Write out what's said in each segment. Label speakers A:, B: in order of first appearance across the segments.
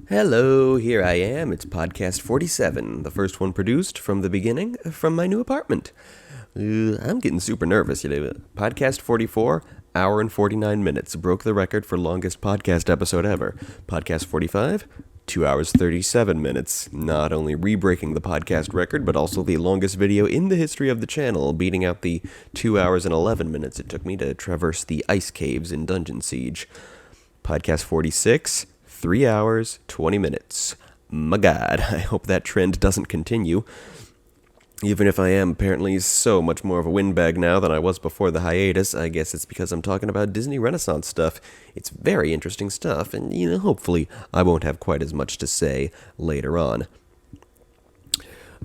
A: Hello, here I am. It's podcast 47, the first one produced from the beginning from my new apartment. I'm getting super nervous. Podcast 44, hour and 49 minutes, broke the record for longest podcast episode ever. Podcast 45, 2 hours 37 minutes, not only re-breaking the podcast record, but also the longest video in the history of the channel, beating out the 2 hours and 11 minutes it took me to traverse the ice caves in Dungeon Siege. Podcast 46, 3 hours, 20 minutes. My God, I hope that trend doesn't continue. Even if I am apparently so much more of a windbag now than I was before the hiatus, I guess it's because I'm talking about Disney Renaissance stuff. It's very interesting stuff, and, hopefully I won't have quite as much to say later on.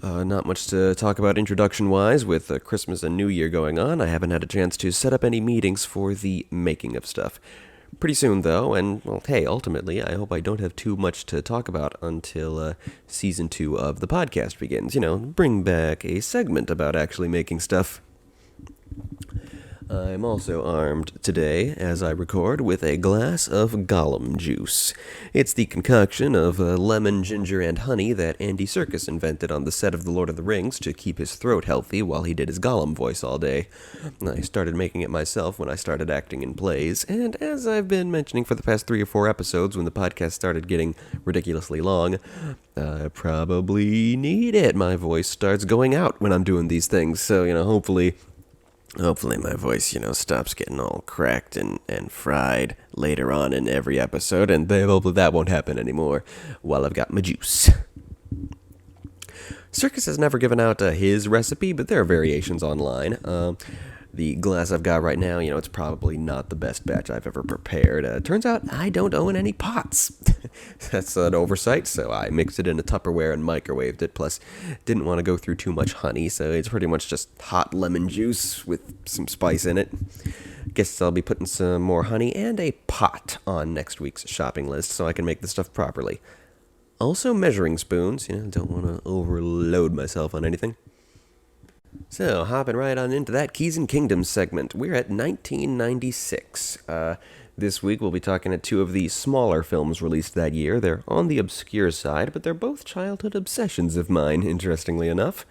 A: Not much to talk about introduction-wise. With Christmas and New Year going on, I haven't had a chance to set up any meetings for the making of stuff. Pretty soon, though, and, well, hey, ultimately, I hope I don't have too much to talk about until Season 2 of the podcast begins. Bring back a segment about actually making stuff. I'm also armed today, as I record, with a glass of Gollum juice. It's the concoction of lemon, ginger, and honey that Andy Serkis invented on the set of The Lord of the Rings to keep his throat healthy while he did his Gollum voice all day. I started making it myself when I started acting in plays, and as I've been mentioning for the past 3 or 4 episodes when the podcast started getting ridiculously long, I probably need it. My voice starts going out when I'm doing these things, so, Hopefully my voice, stops getting all cracked and fried later on in every episode, and hopefully that won't happen anymore while I've got my juice. Circus has never given out his recipe, but there are variations online. The glass I've got right now, it's probably not the best batch I've ever prepared. Turns out I don't own any pots. That's an oversight, so I mixed it in a Tupperware and microwaved it, plus didn't want to go through too much honey, so it's pretty much just hot lemon juice with some spice in it. Guess I'll be putting some more honey and a pot on next week's shopping list so I can make the stuff properly. Also measuring spoons, don't want to overload myself on anything. So, hopping right on into that Keys and Kingdoms segment, we're at 1996. This week we'll be talking at 2 of the smaller films released that year. They're on the obscure side, but they're both childhood obsessions of mine, interestingly enough.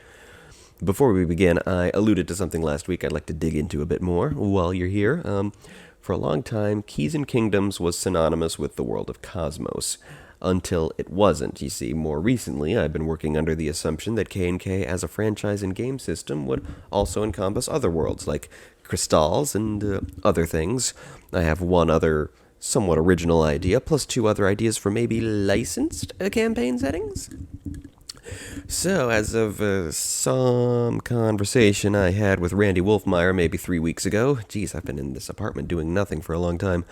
A: Before we begin, I alluded to something last week I'd like to dig into a bit more while you're here. For a long time, Keys and Kingdoms was synonymous with the world of Cosmos. Until it wasn't. You see, more recently, I've been working under the assumption that K&K as a franchise and game system would also encompass other worlds, like crystals and other things. I have one other somewhat original idea, plus 2 other ideas for maybe licensed campaign settings. So, as of some conversation I had with Randy Wolfmeyer maybe 3 weeks ago, geez, I've been in this apartment doing nothing for a long time,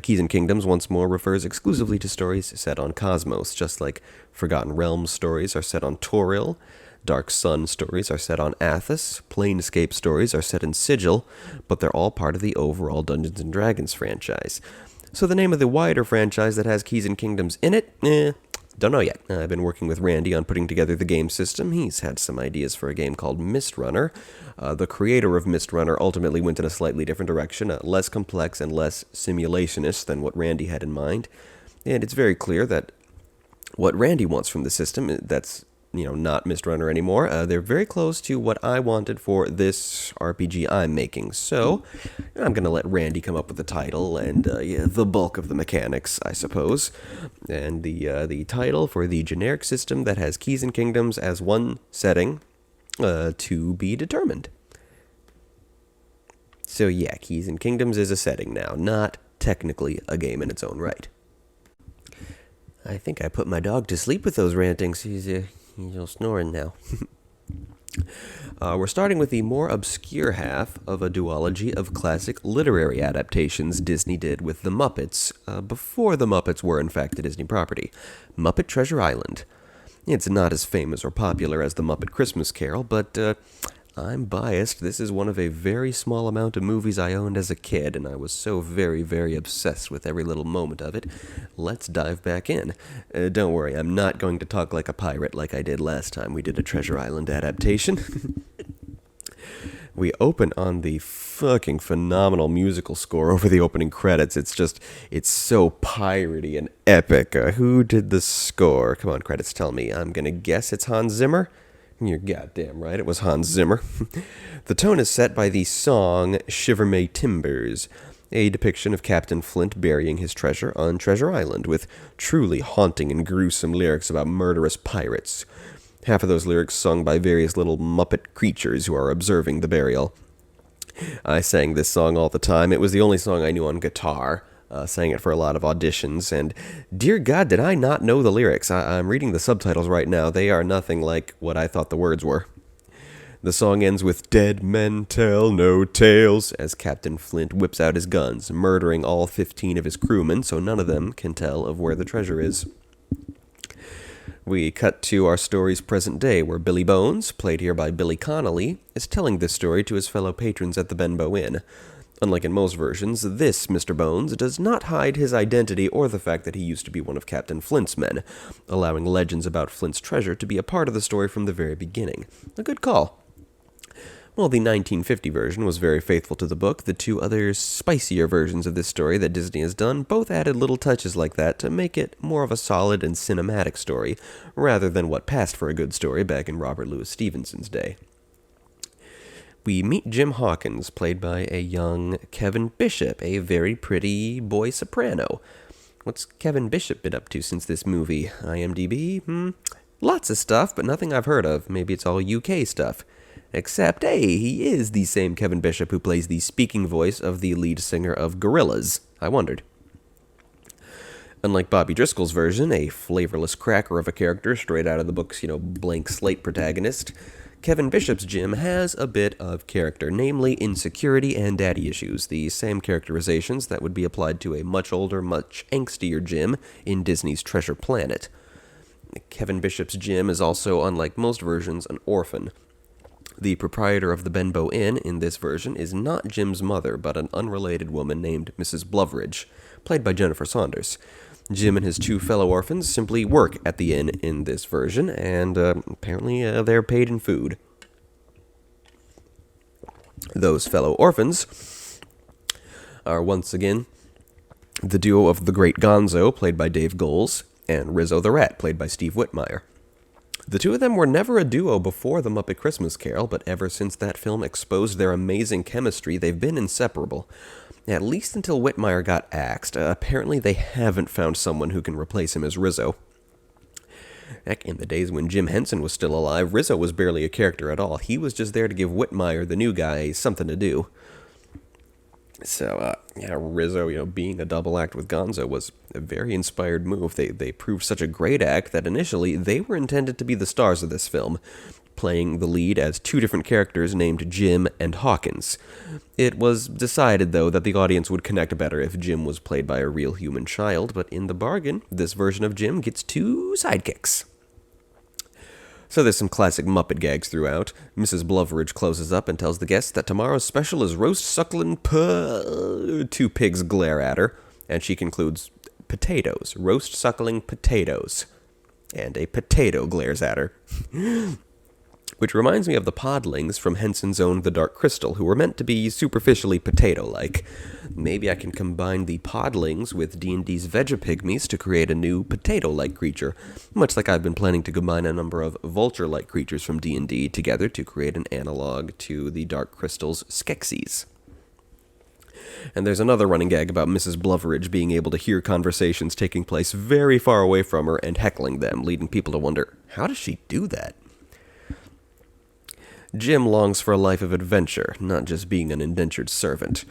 A: Keys and Kingdoms once more refers exclusively to stories set on Cosmos, just like Forgotten Realms stories are set on Toril, Dark Sun stories are set on Athos, Planescape stories are set in Sigil, but they're all part of the overall Dungeons & Dragons franchise. So the name of the wider franchise that has Keys and Kingdoms in it, don't know yet. I've been working with Randy on putting together the game system. He's had some ideas for a game called Mistrunner. The creator of Mistrunner ultimately went in a slightly different direction, less complex and less simulationist than what Randy had in mind. And it's very clear that what Randy wants from the system, that's not Mistrunner anymore. They're very close to what I wanted for this RPG I'm making. So I'm going to let Randy come up with the title and the bulk of the mechanics, I suppose. And the title for the generic system that has Keys and Kingdoms as one setting to be determined. So yeah, Keys and Kingdoms is a setting now, not technically a game in its own right. I think I put my dog to sleep with those rantings. He's all snoring now. We're starting with the more obscure half of a duology of classic literary adaptations Disney did with the Muppets, before the Muppets were in fact a Disney property. Muppet Treasure Island. It's not as famous or popular as the Muppet Christmas Carol, but I'm biased. This is one of a very small amount of movies I owned as a kid, and I was so very, very obsessed with every little moment of it. Let's dive back in. Don't worry, I'm not going to talk like a pirate like I did last time we did a Treasure Island adaptation. We open on the fucking phenomenal musical score over the opening credits. It's so piratey and epic. Who did the score? Come on, credits, tell me. I'm gonna guess it's Hans Zimmer. You're goddamn right, it was Hans Zimmer. The tone is set by the song Shiver May Timbers, a depiction of Captain Flint burying his treasure on Treasure Island, with truly haunting and gruesome lyrics about murderous pirates. Half of those lyrics sung by various little Muppet creatures who are observing the burial. I sang this song all the time. It was the only song I knew on guitar. Sang it for a lot of auditions, and dear God, did I not know the lyrics. I'm reading the subtitles right now. They are nothing like what I thought the words were. The song ends with "Dead men tell no tales" as Captain Flint whips out his guns, murdering all 15 of his crewmen, so none of them can tell of where the treasure is. We cut to our story's present day, where Billy Bones, played here by Billy Connolly, is telling this story to his fellow patrons at the Benbow Inn. Unlike in most versions, this Mr. Bones does not hide his identity or the fact that he used to be one of Captain Flint's men, allowing legends about Flint's treasure to be a part of the story from the very beginning. A good call. While the 1950 version was very faithful to the book, the two other spicier versions of this story that Disney has done both added little touches like that to make it more of a solid and cinematic story, rather than what passed for a good story back in Robert Louis Stevenson's day. We meet Jim Hawkins, played by a young Kevin Bishop, a very pretty boy soprano. What's Kevin Bishop been up to since this movie? IMDb? Lots of stuff, but nothing I've heard of. Maybe it's all UK stuff. Except, hey, he is the same Kevin Bishop who plays the speaking voice of the lead singer of Gorillaz. I wondered. Unlike Bobby Driscoll's version, a flavorless cracker of a character straight out of the book's, blank slate protagonist, Kevin Bishop's Jim has a bit of character, namely insecurity and daddy issues, the same characterizations that would be applied to a much older, much angstier Jim in Disney's Treasure Planet. Kevin Bishop's Jim is also, unlike most versions, an orphan. The proprietor of the Benbow Inn in this version is not Jim's mother, but an unrelated woman named Mrs. Blovridge, played by Jennifer Saunders. Jim and his two fellow orphans simply work at the inn in this version, and apparently they're paid in food. Those fellow orphans are once again the duo of the Great Gonzo, played by Dave Goelz, and Rizzo the Rat, played by Steve Whitmire. The two of them were never a duo before The Muppet Christmas Carol, but ever since that film exposed their amazing chemistry, they've been inseparable. At least until Whitmire got axed. Apparently they haven't found someone who can replace him as Rizzo. Heck, in the days when Jim Henson was still alive, Rizzo was barely a character at all. He was just there to give Whitmire, the new guy, something to do. So, Rizzo, being a double act with Gonzo was a very inspired move. They proved such a great act that initially they were intended to be the stars of this film, playing the lead as two different characters named Jim and Hawkins. It was decided, though, that the audience would connect better if Jim was played by a real human child, but in the bargain, this version of Jim gets two sidekicks. So there's some classic Muppet gags throughout. Mrs. Blovridge closes up and tells the guests that tomorrow's special is roast suckling two pigs glare at her, and she concludes, potatoes, roast suckling potatoes. And a potato glares at her. Which reminds me of the podlings from Henson's own The Dark Crystal, who were meant to be superficially potato-like. Maybe I can combine the podlings with D&D's Vegapygmies to create a new potato-like creature, much like I've been planning to combine a number of vulture-like creatures from D&D together to create an analog to The Dark Crystal's Skeksis. And there's another running gag about Mrs. Blovridge being able to hear conversations taking place very far away from her and heckling them, leading people to wonder, how does she do that? Jim longs for a life of adventure, not just being an indentured servant.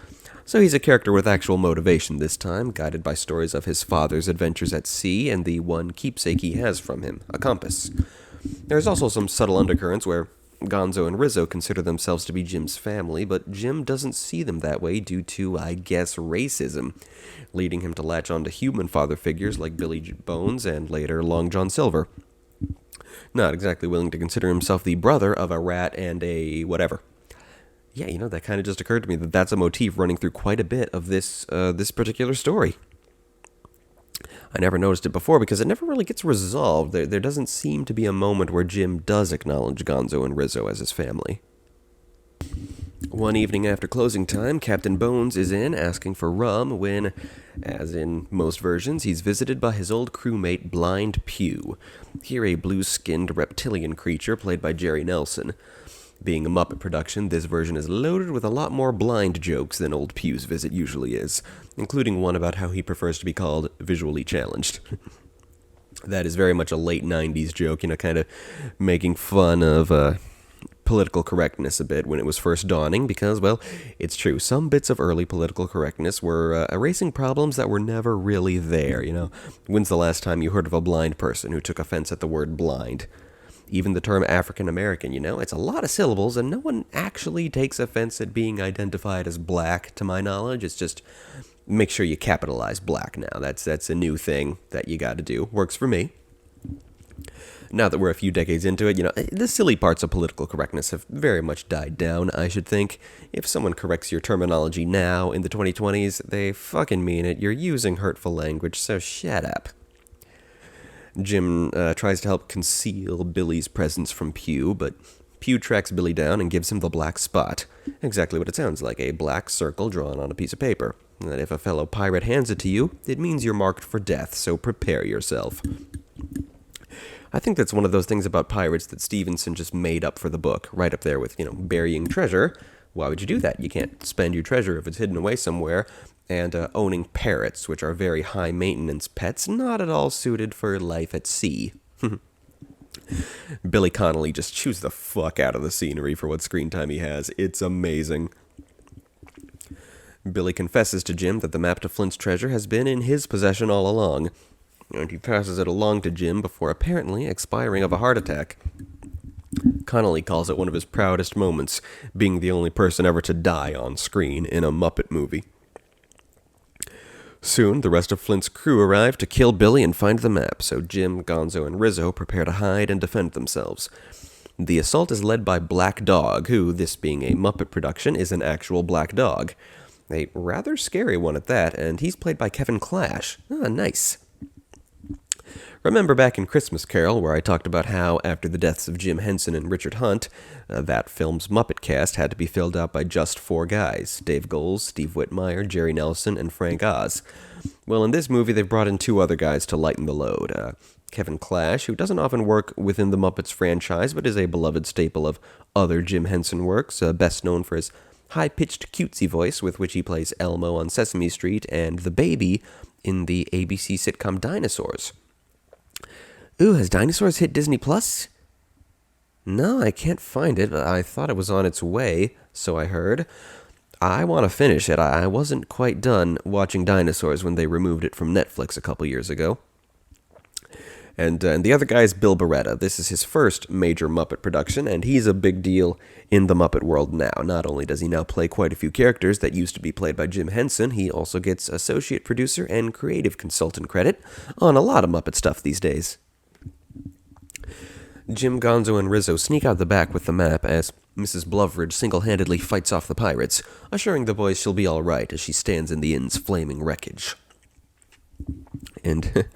A: So he's a character with actual motivation this time, guided by stories of his father's adventures at sea and the one keepsake he has from him, a compass. There's also some subtle undercurrents where Gonzo and Rizzo consider themselves to be Jim's family, but Jim doesn't see them that way due to, I guess, racism, leading him to latch onto human father figures like Billy Bones and later Long John Silver. Not exactly willing to consider himself the brother of a rat and a whatever. Yeah, that kind of just occurred to me that that's a motif running through quite a bit of this particular story. I never noticed it before because it never really gets resolved. There doesn't seem to be a moment where Jim does acknowledge Gonzo and Rizzo as his family. One evening after closing time, Captain Bones is in asking for rum when, as in most versions, he's visited by his old crewmate Blind Pew. Here, a blue-skinned reptilian creature played by Jerry Nelson. Being a Muppet production, this version is loaded with a lot more blind jokes than old Pew's visit usually is, including one about how he prefers to be called visually challenged. That is very much a late 90s joke, kind of making fun of political correctness a bit when it was first dawning, because, well, it's true. Some bits of early political correctness were erasing problems that were never really there, When's the last time you heard of a blind person who took offense at the word blind? Even the term African American, it's a lot of syllables, and no one actually takes offense at being identified as black, to my knowledge. It's just, make sure you capitalize black now. That's a new thing that you gotta do. Works for me. Now that we're a few decades into it, the silly parts of political correctness have very much died down, I should think. If someone corrects your terminology now in the 2020s, they fucking mean it. You're using hurtful language, so shut up. Jim tries to help conceal Billy's presence from Pew, but Pew tracks Billy down and gives him the black spot. Exactly what it sounds like, a black circle drawn on a piece of paper. And if a fellow pirate hands it to you, it means you're marked for death, so prepare yourself. I think that's one of those things about pirates that Stevenson just made up for the book, right up there with, burying treasure. Why would you do that? You can't spend your treasure if it's hidden away somewhere. And owning parrots, which are very high-maintenance pets, not at all suited for life at sea. Billy Connolly just chews the fuck out of the scenery for what screen time he has. It's amazing. Billy confesses to Jim that the map to Flint's treasure has been in his possession all along, and he passes it along to Jim before apparently expiring of a heart attack. Connolly calls it one of his proudest moments, being the only person ever to die on screen in a Muppet movie. Soon, the rest of Flint's crew arrive to kill Billy and find the map, so Jim, Gonzo, and Rizzo prepare to hide and defend themselves. The assault is led by Black Dog, who, this being a Muppet production, is an actual black dog. A rather scary one at that, and he's played by Kevin Clash. Ah, nice. Remember back in Christmas Carol, where I talked about how, after the deaths of Jim Henson and Richard Hunt, that film's Muppet cast had to be filled out by just 4 guys: Dave Goelz, Steve Whitmire, Jerry Nelson, and Frank Oz. Well, in this movie, they've brought in 2 other guys to lighten the load. Kevin Clash, who doesn't often work within the Muppets franchise, but is a beloved staple of other Jim Henson works, best known for his high-pitched cutesy voice with which he plays Elmo on Sesame Street and the baby in the ABC sitcom Dinosaurs. Ooh, has Dinosaurs hit Disney Plus? No, I can't find it. I thought it was on its way, so I heard. I want to finish it. I wasn't quite done watching Dinosaurs when they removed it from Netflix a couple years ago. And the other guy is Bill Beretta. This is his first major Muppet production, and he's a big deal in the Muppet world now. Not only does he now play quite a few characters that used to be played by Jim Henson, he also gets associate producer and creative consultant credit on a lot of Muppet stuff these days. Jim, Gonzo, and Rizzo sneak out the back with the map as Mrs. Blovridge single-handedly fights off the pirates, assuring the boys she'll be all right as she stands in the inn's flaming wreckage. And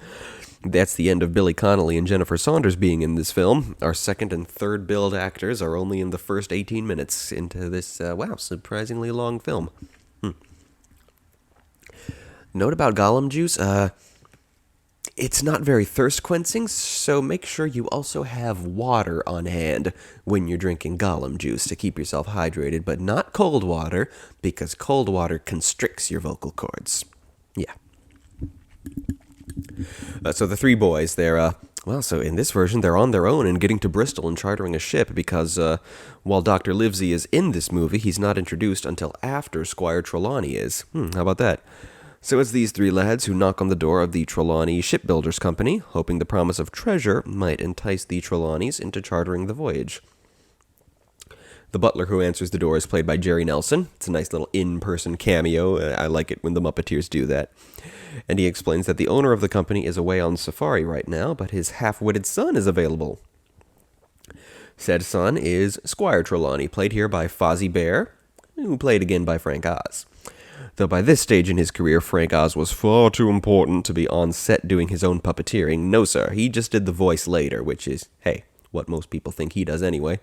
A: that's the end of Billy Connolly and Jennifer Saunders being in this film. Our second and third billed actors are only in the first 18 minutes into this, surprisingly long film. Note about Gollum juice, it's not very thirst-quenching, so make sure you also have water on hand when you're drinking Gollum juice to keep yourself hydrated, but not cold water, because cold water constricts your vocal cords. Yeah. So the 3 boys, so in this version, they're on their own and getting to Bristol and chartering a ship because while Dr. Livesey is in this movie, he's not introduced until after Squire Trelawney is. How about that? So it's these 3 lads who knock on the door of the Trelawney Shipbuilders Company, hoping the promise of treasure might entice the Trelawneys into chartering the voyage. The butler who answers the door is played by Jerry Nelson. It's a nice little in-person cameo. I like it when the Muppeteers do that. And he explains that the owner of the company is away on safari right now, but his half-witted son is available. Said son is Squire Trelawney, played here by Fozzie Bear, who played again by Frank Oz. Though by this stage in his career, Frank Oz was far too important to be on set doing his own puppeteering. No, sir, he just did the voice later, which is, hey, what most people think he does anyway.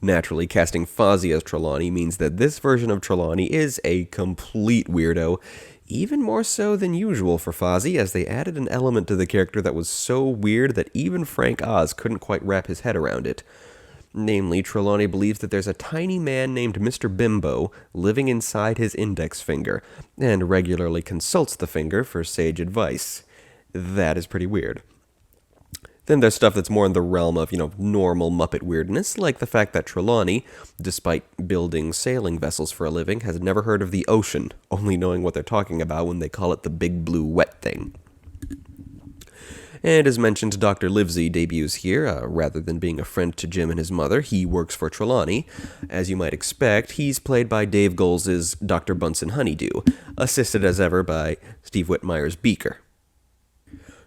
A: Naturally, casting Fozzie as Trelawney means that this version of Trelawney is a complete weirdo, even more so than usual for Fozzie, as they added an element to the character that was so weird that even Frank Oz couldn't quite wrap his head around it. Namely, Trelawney believes that there's a tiny man named Mr. Bimbo living inside his index finger, and regularly consults the finger for sage advice. That is pretty weird. Then there's stuff that's more in the realm of, normal Muppet weirdness, like the fact that Trelawney, despite building sailing vessels for a living, has never heard of the ocean, only knowing what they're talking about when they call it the big blue wet thing. And as mentioned, Dr. Livesey debuts here. Rather than being a friend to Jim and his mother, he works for Trelawney. As you might expect, he's played by Dave Goelz's Dr. Bunsen Honeydew, assisted as ever by Steve Whitmire's Beaker.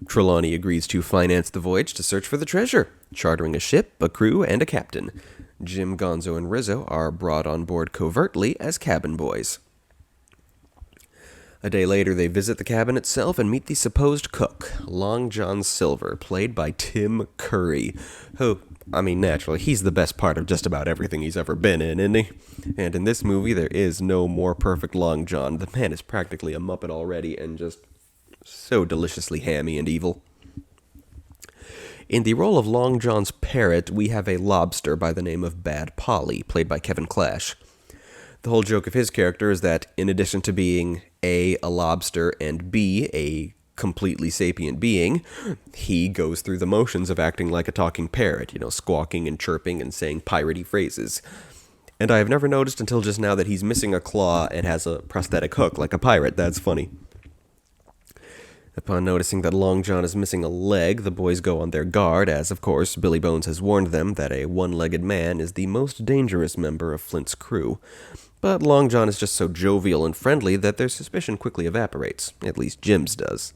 A: Trelawney agrees to finance the voyage to search for the treasure, chartering a ship, a crew, and a captain. Jim, Gonzo, and Rizzo are brought on board covertly as cabin boys. A day later, they visit the cabin itself and meet the supposed cook, Long John Silver, played by Tim Curry, who, naturally, he's the best part of just about everything he's ever been in, isn't he? And in this movie, there is no more perfect Long John. The man is practically a Muppet already, and just so deliciously hammy and evil. In the role of Long John's parrot, we have a lobster by the name of Bad Polly, played by Kevin Clash. The whole joke of his character is that, in addition to being A, a lobster, and B, a completely sapient being, he goes through the motions of acting like a talking parrot, squawking and chirping and saying piratey phrases. And I have never noticed until just now that he's missing a claw and has a prosthetic hook like a pirate. That's funny. Upon noticing that Long John is missing a leg, the boys go on their guard, as, of course, Billy Bones has warned them that a one-legged man is the most dangerous member of Flint's crew. But Long John is just so jovial and friendly that their suspicion quickly evaporates. At least Jim's does.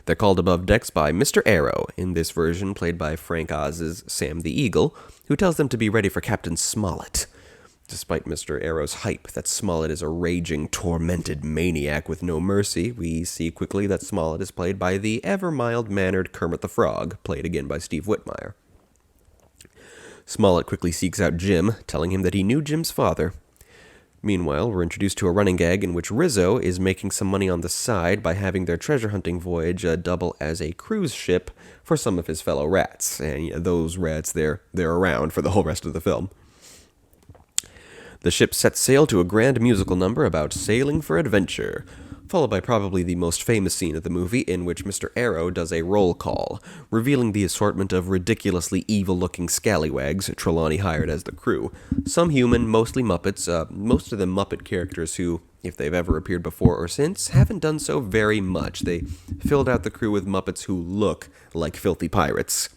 A: They're called above decks by Mr. Arrow, in this version played by Frank Oz's Sam the Eagle, who tells them to be ready for Captain Smollett. Despite Mr. Arrow's hype that Smollett is a raging, tormented maniac with no mercy, we see quickly that Smollett is played by the ever-mild-mannered Kermit the Frog, played again by Steve Whitmire. Smollett quickly seeks out Jim, telling him that he knew Jim's father. Meanwhile, we're introduced to a running gag in which Rizzo is making some money on the side by having their treasure hunting voyage double as a cruise ship for some of his fellow rats. And those rats, they're around for the whole rest of the film. The ship sets sail to a grand musical number about sailing for adventure, followed by probably the most famous scene of the movie, in which Mr. Arrow does a roll call, revealing the assortment of ridiculously evil-looking scallywags Trelawney hired as the crew. Some human, mostly Muppets, most of them Muppet characters who, if they've ever appeared before or since, haven't done so very much. They filled out the crew with Muppets who look like filthy pirates.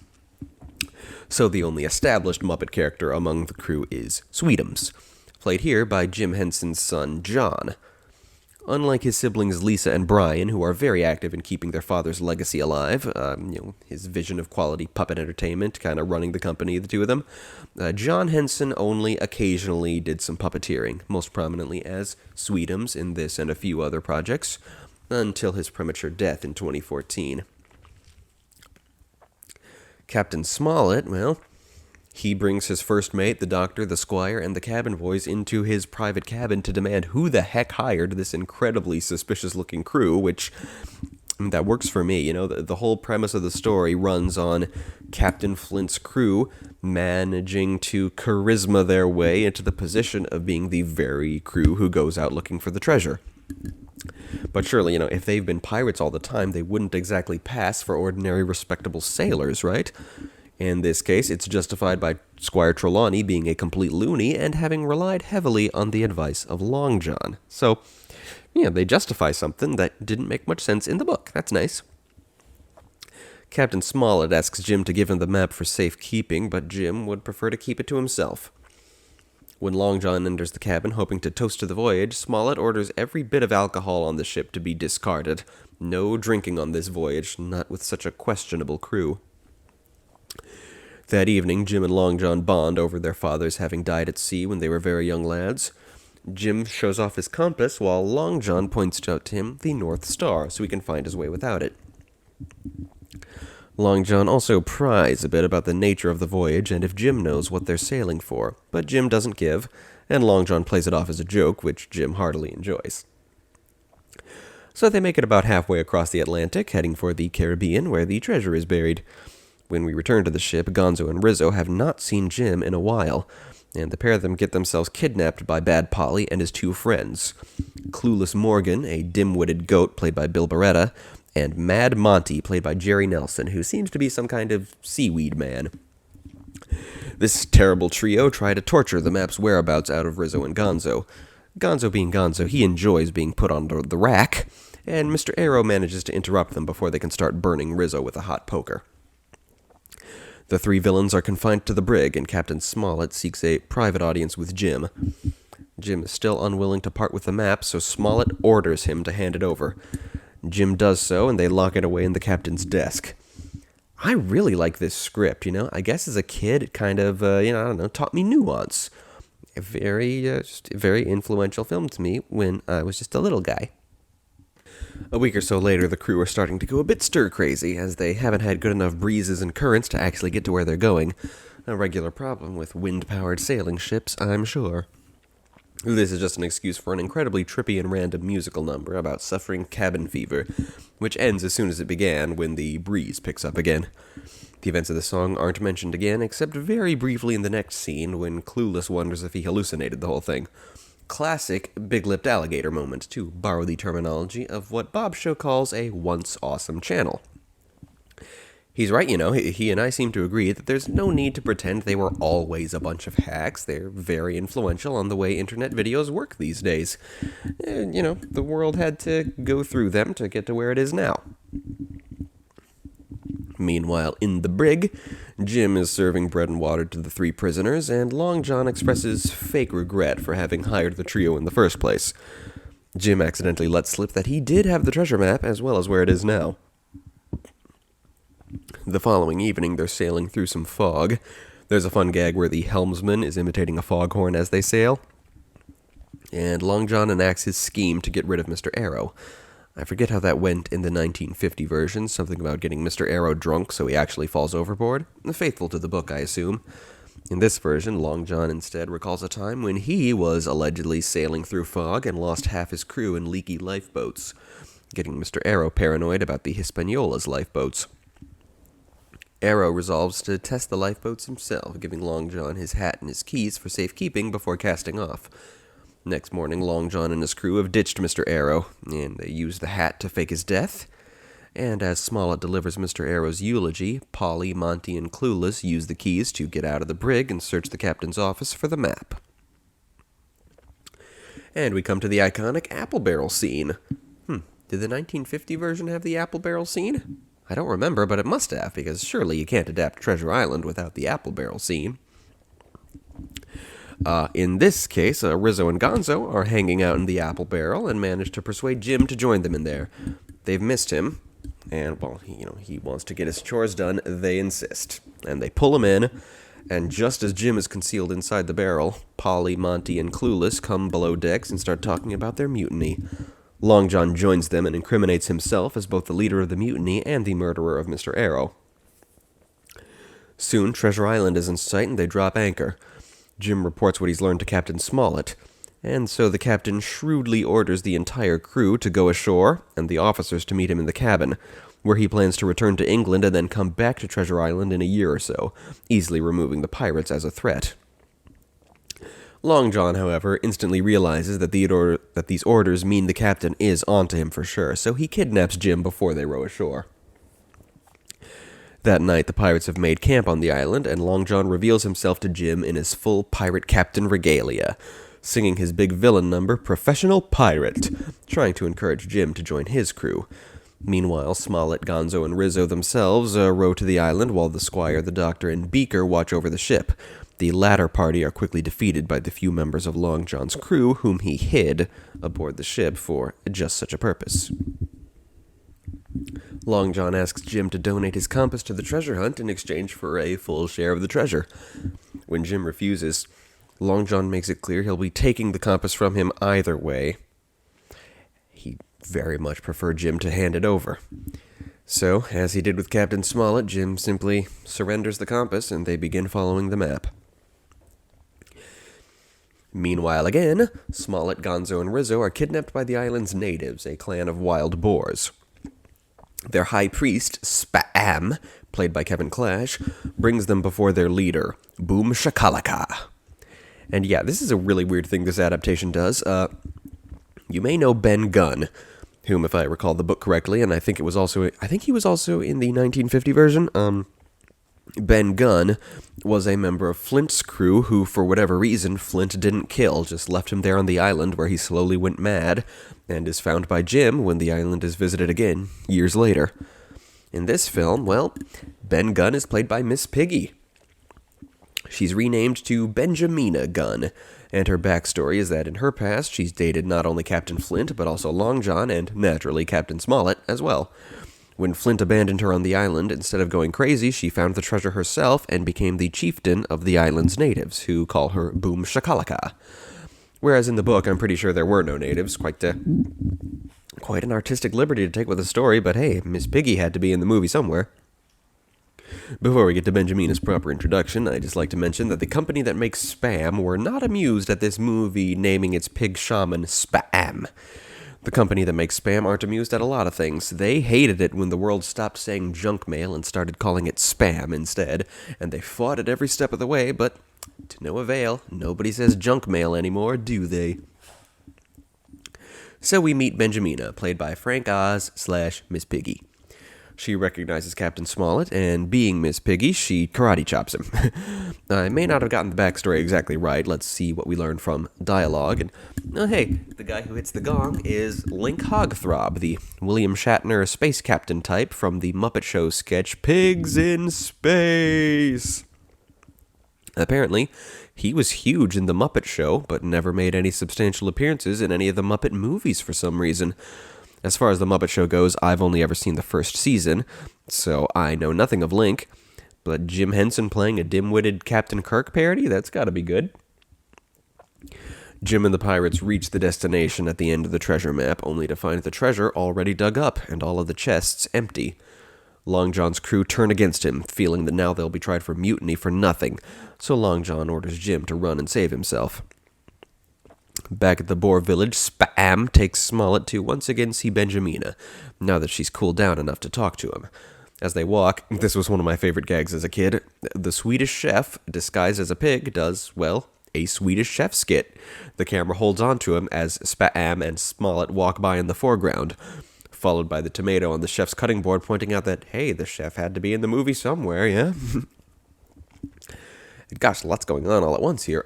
A: So the only established Muppet character among the crew is Sweetums, played here by Jim Henson's son, John. Unlike his siblings Lisa and Brian, who are very active in keeping their father's legacy alive, his vision of quality puppet entertainment kind of running the company, the two of them, John Henson only occasionally did some puppeteering, most prominently as Sweetums in this and a few other projects, until his premature death in 2014. Captain Smollett, well, he brings his first mate, the doctor, the squire, and the cabin boys into his private cabin to demand who the heck hired this incredibly suspicious-looking crew, which, that works for me. The whole premise of the story runs on Captain Flint's crew managing to charisma their way into the position of being the very crew who goes out looking for the treasure. But surely, if they've been pirates all the time, they wouldn't exactly pass for ordinary respectable sailors, right? In this case, it's justified by Squire Trelawney being a complete loony and having relied heavily on the advice of Long John. So, they justify something that didn't make much sense in the book. That's nice. Captain Smollett asks Jim to give him the map for safekeeping, but Jim would prefer to keep it to himself. When Long John enters the cabin hoping to toast to the voyage, Smollett orders every bit of alcohol on the ship to be discarded. No drinking on this voyage, not with such a questionable crew. That evening, Jim and Long John bond over their fathers having died at sea when they were very young lads. Jim shows off his compass, while Long John points out to him the North Star so he can find his way without it. Long John also pries a bit about the nature of the voyage and if Jim knows what they're sailing for, but Jim doesn't give, and Long John plays it off as a joke, which Jim heartily enjoys. So they make it about halfway across the Atlantic, heading for the Caribbean, where the treasure is buried. When we return to the ship, Gonzo and Rizzo have not seen Jim in a while, and the pair of them get themselves kidnapped by Bad Polly and his two friends. Clueless Morgan, a dim-witted goat played by Bill Beretta, and Mad Monty, played by Jerry Nelson, who seems to be some kind of seaweed man. This terrible trio try to torture the map's whereabouts out of Rizzo and Gonzo. Gonzo being Gonzo, he enjoys being put on the rack, and Mr. Arrow manages to interrupt them before they can start burning Rizzo with a hot poker. The three villains are confined to the brig, and Captain Smollett seeks a private audience with Jim. Jim is still unwilling to part with the map, so Smollett orders him to hand it over. Jim does so, and they lock it away in the captain's desk. I really like this script, I guess as a kid, it kind of, taught me nuance. A very influential film to me when I was just a little guy. A week or so later, the crew are starting to go a bit stir-crazy, as they haven't had good enough breezes and currents to actually get to where they're going. A regular problem with wind-powered sailing ships, I'm sure. This is just an excuse for an incredibly trippy and random musical number about suffering cabin fever, which ends as soon as it began when the breeze picks up again. The events of the song aren't mentioned again, except very briefly in the next scene when Clueless wonders if he hallucinated the whole thing. Classic big-lipped alligator moment, to borrow the terminology of what Bob Show calls a once awesome channel. He's right, he and I seem to agree that there's no need to pretend they were always a bunch of hacks. They're very influential on the way internet videos work these days. The world had to go through them to get to where it is now. Meanwhile, in the brig, Jim is serving bread and water to the three prisoners, and Long John expresses fake regret for having hired the trio in the first place. Jim accidentally lets slip that he did have the treasure map, as well as where it is now. The following evening, they're sailing through some fog. There's a fun gag where the helmsman is imitating a foghorn as they sail. And Long John enacts his scheme to get rid of Mr. Arrow. I forget how that went in the 1950 version, something about getting Mr. Arrow drunk so he actually falls overboard. Faithful to the book, I assume. In this version, Long John instead recalls a time when he was allegedly sailing through fog and lost half his crew in leaky lifeboats, getting Mr. Arrow paranoid about the Hispaniolas lifeboats. Arrow resolves to test the lifeboats himself, giving Long John his hat and his keys for safekeeping before casting off. Next morning, Long John and his crew have ditched Mr. Arrow, and they use the hat to fake his death. And as Smollett delivers Mr. Arrow's eulogy, Polly, Monty, and Clueless use the keys to get out of the brig and search the captain's office for the map. And we come to the iconic apple barrel scene. Did the 1950 version have the apple barrel scene? I don't remember, but it must have, because surely you can't adapt Treasure Island without the apple barrel scene. In this case, Rizzo and Gonzo are hanging out in the apple barrel and manage to persuade Jim to join them in there. They've missed him, and, he wants to get his chores done. They insist, and they pull him in, and just as Jim is concealed inside the barrel, Polly, Monty, and Clueless come below decks and start talking about their mutiny. Long John joins them and incriminates himself as both the leader of the mutiny and the murderer of Mr. Arrow. Soon, Treasure Island is in sight and they drop anchor. Jim reports what he's learned to Captain Smollett, and so the captain shrewdly orders the entire crew to go ashore and the officers to meet him in the cabin, where he plans to return to England and then come back to Treasure Island in a year or so, easily removing the pirates as a threat. Long John, however, instantly realizes that these orders mean the captain is onto him for sure, so he kidnaps Jim before they row ashore. That night, the pirates have made camp on the island, and Long John reveals himself to Jim in his full pirate captain regalia, singing his big villain number, Professional Pirate, trying to encourage Jim to join his crew. Meanwhile, Smollett, Gonzo, and Rizzo themselves row to the island while the Squire, the Doctor, and Beaker watch over the ship. The latter party are quickly defeated by the few members of Long John's crew whom he hid aboard the ship for just such a purpose. Long John asks Jim to donate his compass to the treasure hunt in exchange for a full share of the treasure. When Jim refuses, Long John makes it clear he'll be taking the compass from him either way. He very much preferred Jim to hand it over. So, as he did with Captain Smollett, Jim simply surrenders the compass and they begin following the map. Meanwhile, again, Smollett, Gonzo, and Rizzo are kidnapped by the island's natives, a clan of wild boars. Their high priest, Spam, played by Kevin Clash, brings them before their leader, Boom Shakalaka. And yeah, this is a really weird thing this adaptation does. You may know Ben Gunn, whom, if I recall the book correctly, and I think he was also in the 1950 version. Ben Gunn was a member of Flint's crew who, for whatever reason, Flint didn't kill, just left him there on the island where he slowly went mad, and is found by Jim when the island is visited again, years later. In this film, well, Ben Gunn is played by Miss Piggy. She's renamed to Benjamina Gunn, and her backstory is that in her past, she's dated not only Captain Flint, but also Long John, and naturally Captain Smollett as well. When Flint abandoned her on the island, instead of going crazy, she found the treasure herself and became the chieftain of the island's natives, who call her Boom Shakalaka. Whereas in the book, I'm pretty sure there were no natives. Quite an artistic liberty to take with the story, but hey, Miss Piggy had to be in the movie somewhere. Before we get to Benjamina's proper introduction, I'd just like to mention that the company that makes Spam were not amused at this movie naming its pig shaman Spam. The company that makes Spam aren't amused at a lot of things. They hated it when the world stopped saying junk mail and started calling it Spam instead, and they fought it every step of the way, but to no avail. Nobody says junk mail anymore, do they? So we meet Benjamina, played by Frank Oz / Miss Piggy. She recognizes Captain Smollett, and being Miss Piggy, she karate chops him. I may not have gotten the backstory exactly right. Let's see what we learn from dialogue. And hey, the guy who hits the gong is Link Hogthrob, the William Shatner space captain type from the Muppet Show sketch Pigs in Space. Apparently, he was huge in the Muppet Show, but never made any substantial appearances in any of the Muppet movies for some reason. As far as the Muppet Show goes, I've only ever seen the first season, so I know nothing of Link, but Jim Henson playing a dim-witted Captain Kirk parody? That's gotta be good. Jim and the pirates reach the destination at the end of the treasure map, only to find the treasure already dug up and all of the chests empty. Long John's crew turn against him, feeling that now they'll be tried for mutiny for nothing, so Long John orders Jim to run and save himself. Back at the Boar village, Spam takes Smollett to once again see Benjamina, now that she's cooled down enough to talk to him. As they walk, this was one of my favorite gags as a kid, the Swedish chef, disguised as a pig, does, well, a Swedish chef skit. The camera holds on to him as Spam and Smollett walk by in the foreground, followed by the tomato on the chef's cutting board pointing out that, hey, the chef had to be in the movie somewhere, yeah? Gosh, lots going on all at once here.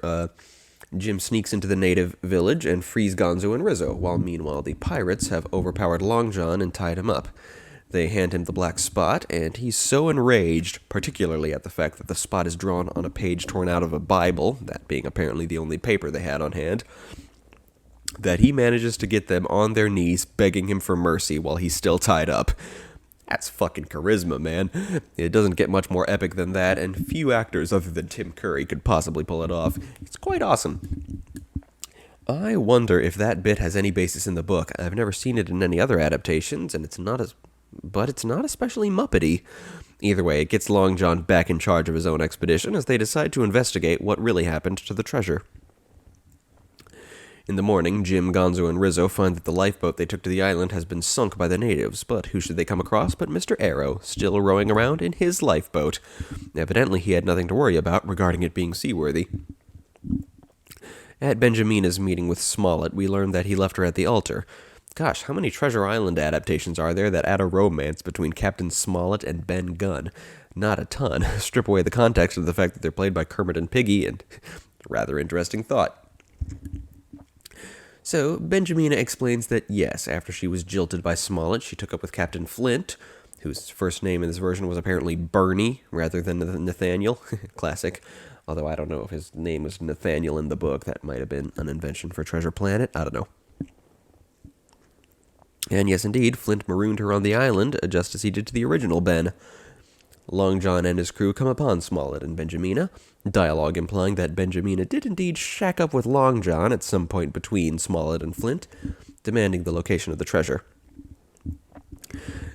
A: Jim sneaks into the native village and frees Gonzo and Rizzo, while meanwhile the pirates have overpowered Long John and tied him up. They hand him the black spot, and he's so enraged, particularly at the fact that the spot is drawn on a page torn out of a Bible, that being apparently the only paper they had on hand, that he manages to get them on their knees begging him for mercy while he's still tied up. That's fucking charisma, man. It doesn't get much more epic than that, and few actors other than Tim Curry could possibly pull it off. It's quite awesome. I wonder if that bit has any basis in the book. I've never seen it in any other adaptations, and it's not especially Muppety. Either way, it gets Long John back in charge of his own expedition as they decide to investigate what really happened to the treasure. In the morning, Jim, Gonzo, and Rizzo find that the lifeboat they took to the island has been sunk by the natives, but who should they come across but Mr. Arrow, still rowing around in his lifeboat. Evidently, he had nothing to worry about regarding it being seaworthy. At Benjamina's meeting with Smollett, we learn that he left her at the altar. Gosh, how many Treasure Island adaptations are there that add a romance between Captain Smollett and Ben Gunn? Not a ton. Strip away the context of the fact that they're played by Kermit and Piggy, and rather interesting thought. So, Benjamina explains that yes, after she was jilted by Smollett, she took up with Captain Flint, whose first name in this version was apparently Bernie rather than Nathaniel. Classic. Although I don't know if his name was Nathaniel in the book. That might have been an invention for Treasure Planet. I don't know. And yes, indeed, Flint marooned her on the island, just as he did to the original Ben. Long John and his crew come upon Smollett and Benjamina, dialogue implying that Benjamina did indeed shack up with Long John at some point between Smollett and Flint, demanding the location of the treasure.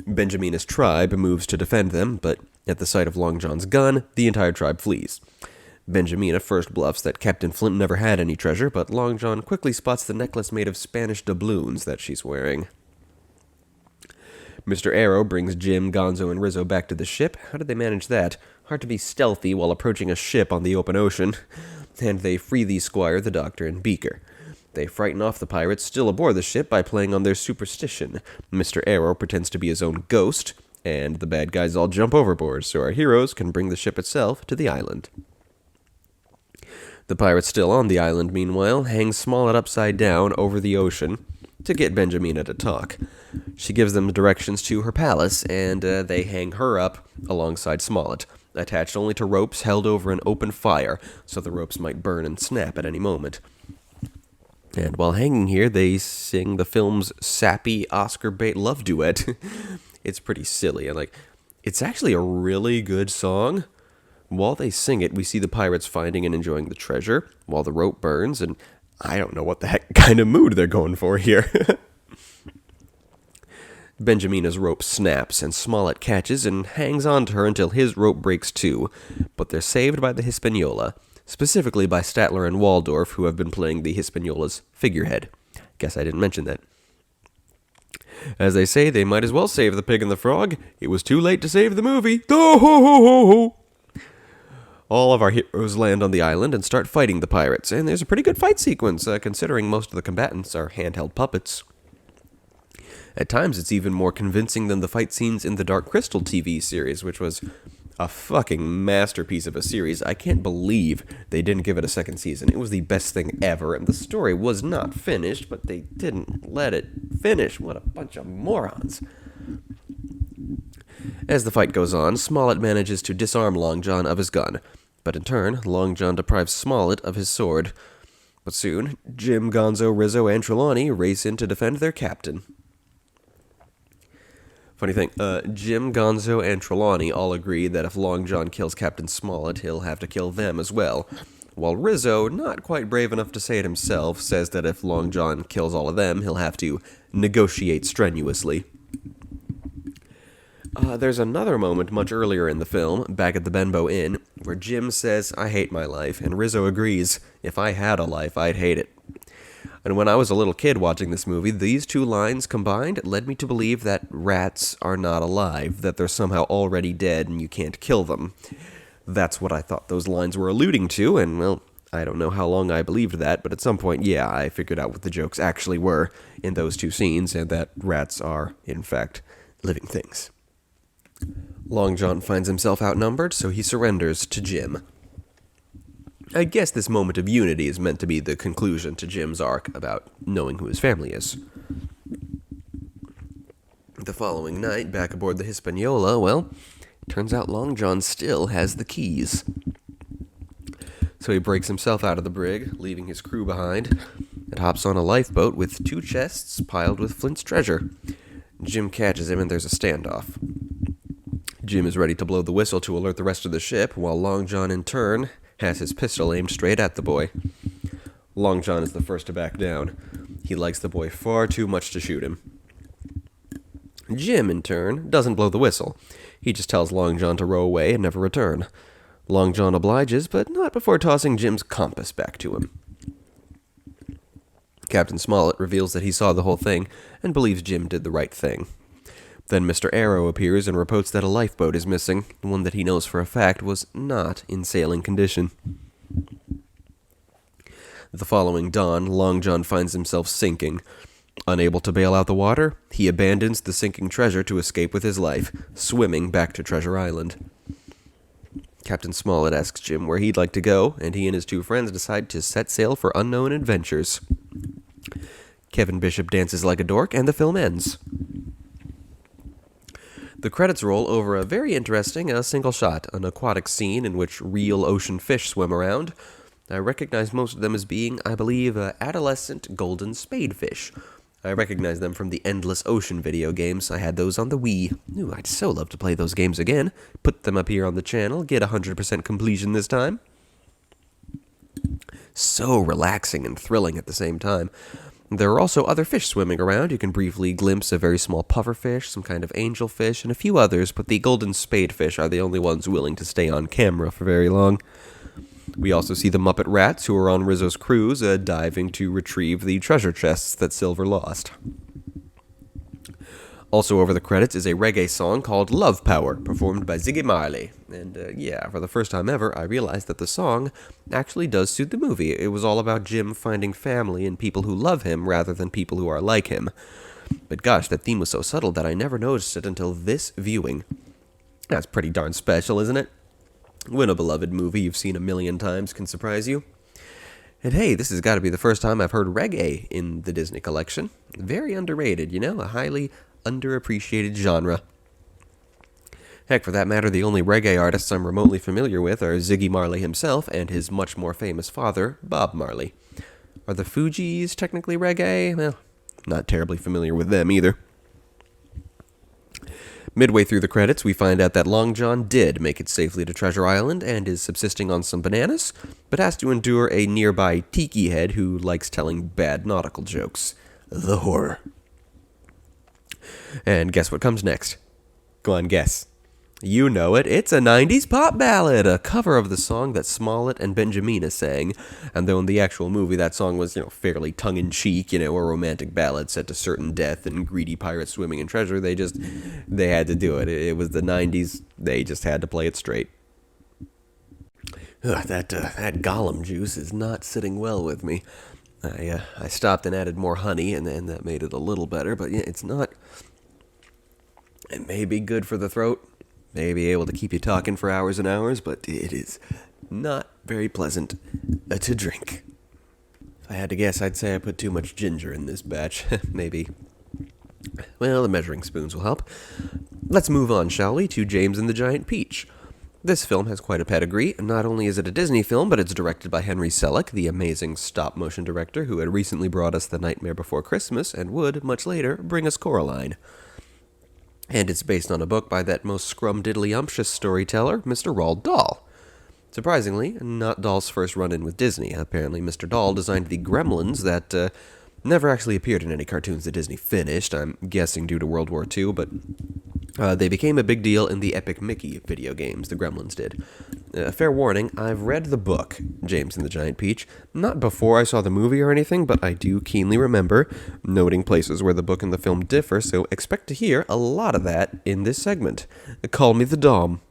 A: Benjamina's tribe moves to defend them, but at the sight of Long John's gun, the entire tribe flees. Benjamina first bluffs that Captain Flint never had any treasure, but Long John quickly spots the necklace made of Spanish doubloons that she's wearing. Mr. Arrow brings Jim, Gonzo, and Rizzo back to the ship. How did they manage that? Hard to be stealthy while approaching a ship on the open ocean. And they free the Squire, the Doctor, and Beaker. They frighten off the pirates still aboard the ship by playing on their superstition. Mr. Arrow pretends to be his own ghost, and the bad guys all jump overboard so our heroes can bring the ship itself to the island. The pirates still on the island, meanwhile, hang Smollett upside down over the ocean to get Benjamina to talk. She gives them directions to her palace, and they hang her up alongside Smollett, attached only to ropes held over an open fire, so the ropes might burn and snap at any moment. And while hanging here, they sing the film's sappy Oscar bait love duet. It's pretty silly, and it's actually a really good song. While they sing it, we see the pirates finding and enjoying the treasure, while the rope burns, and I don't know what the heck kind of mood they're going for here. Benjamina's rope snaps, and Smollett catches and hangs on to her until his rope breaks too, but they're saved by the Hispaniola, specifically by Statler and Waldorf, who have been playing the Hispaniola's figurehead. Guess I didn't mention that. As they say, they might as well save the pig and the frog. It was too late to save the movie. Oh-ho-ho-ho-ho! All of our heroes land on the island and start fighting the pirates, and there's a pretty good fight sequence, considering most of the combatants are handheld puppets. At times, it's even more convincing than the fight scenes in the Dark Crystal TV series, which was a fucking masterpiece of a series. I can't believe they didn't give it a second season. It was the best thing ever, and the story was not finished, but they didn't let it finish. What a bunch of morons. As the fight goes on, Smollett manages to disarm Long John of his gun, but in turn, Long John deprives Smollett of his sword. But soon, Jim, Gonzo, Rizzo, and Trelawney race in to defend their captain. Funny thing, Jim, Gonzo, and Trelawney all agree that if Long John kills Captain Smollett, he'll have to kill them as well, while Rizzo, not quite brave enough to say it himself, says that if Long John kills all of them, he'll have to negotiate strenuously. There's another moment much earlier in the film, back at the Benbow Inn, where Jim says, "I hate my life," and Rizzo agrees, "If I had a life, I'd hate it." And when I was a little kid watching this movie, these two lines combined led me to believe that rats are not alive, that they're somehow already dead and you can't kill them. That's what I thought those lines were alluding to, and, well, I don't know how long I believed that, but at some point, yeah, I figured out what the jokes actually were in those two scenes, and that rats are, in fact, living things. Long John finds himself outnumbered, so he surrenders to Jim. I guess this moment of unity is meant to be the conclusion to Jim's arc about knowing who his family is. The following night, back aboard the Hispaniola, well, turns out Long John still has the keys. So he breaks himself out of the brig, leaving his crew behind, and hops on a lifeboat with 2 chests piled with Flint's treasure. Jim catches him and there's a standoff. Jim is ready to blow the whistle to alert the rest of the ship, while Long John, in turn, has his pistol aimed straight at the boy. Long John is the first to back down. He likes the boy far too much to shoot him. Jim, in turn, doesn't blow the whistle. He just tells Long John to row away and never return. Long John obliges, but not before tossing Jim's compass back to him. Captain Smollett reveals that he saw the whole thing and believes Jim did the right thing. Then Mr. Arrow appears and reports that a lifeboat is missing, one that he knows for a fact was not in sailing condition. The following dawn, Long John finds himself sinking. Unable to bail out the water, he abandons the sinking treasure to escape with his life, swimming back to Treasure Island. Captain Smollett asks Jim where he'd like to go, and he and his 2 friends decide to set sail for unknown adventures. Kevin Bishop dances like a dork, and the film ends. The credits roll over a very interesting single shot, an aquatic scene in which real ocean fish swim around. I recognize most of them as being, I believe, adolescent golden spadefish. I recognize them from the Endless Ocean video games. I had those on the Wii. Ooh, I'd so love to play those games again. Put them up here on the channel, get 100% completion this time. So relaxing and thrilling at the same time. There are also other fish swimming around. You can briefly glimpse a very small pufferfish, some kind of angelfish, and a few others, but the golden spadefish are the only ones willing to stay on camera for very long. We also see the Muppet rats, who are on Rizzo's cruise, diving to retrieve the treasure chests that Silver lost. Also over the credits is a reggae song called Love Power, performed by Ziggy Marley. And for the first time ever, I realized that the song actually does suit the movie. It was all about Jim finding family and people who love him rather than people who are like him. But gosh, that theme was so subtle that I never noticed it until this viewing. That's pretty darn special, isn't it? When a beloved movie you've seen a million times can surprise you. And hey, this has got to be the first time I've heard reggae in the Disney collection. Very underrated, a highly underappreciated genre. Heck, for that matter, the only reggae artists I'm remotely familiar with are Ziggy Marley himself and his much more famous father, Bob Marley. Are the Fugees technically reggae? Well, not terribly familiar with them either. Midway through the credits, we find out that Long John did make it safely to Treasure Island and is subsisting on some bananas, but has to endure a nearby tiki head who likes telling bad nautical jokes. The horror. And guess what comes next? Go on, guess. You know it. It's a 90s pop ballad, a cover of the song that Smollett and Benjamina sang. And though in the actual movie that song was, fairly tongue-in-cheek, a romantic ballad set to certain death and greedy pirates swimming in treasure, they had to do it. It was the 90s. They just had to play it straight. That Gollum juice is not sitting well with me. I stopped and added more honey, and then that made it a little better, but it's not... It may be good for the throat, may be able to keep you talking for hours and hours, but it is not very pleasant to drink. If I had to guess, I'd say I put too much ginger in this batch. Maybe. Well, the measuring spoons will help. Let's move on, shall we, to James and the Giant Peach. This film has quite a pedigree. Not only is it a Disney film, but it's directed by Henry Selick, the amazing stop-motion director who had recently brought us The Nightmare Before Christmas and would, much later, bring us Coraline. And it's based on a book by that most scrumdiddly-umptious storyteller, Mr. Roald Dahl. Surprisingly, not Dahl's first run-in with Disney. Apparently, Mr. Dahl designed the Gremlins that never actually appeared in any cartoons that Disney finished, I'm guessing due to World War II, but they became a big deal in the Epic Mickey video games, the Gremlins did. Fair warning, I've read the book, James and the Giant Peach, not before I saw the movie or anything, but I do keenly remember noting places where the book and the film differ, so expect to hear a lot of that in this segment. Call me the Dom.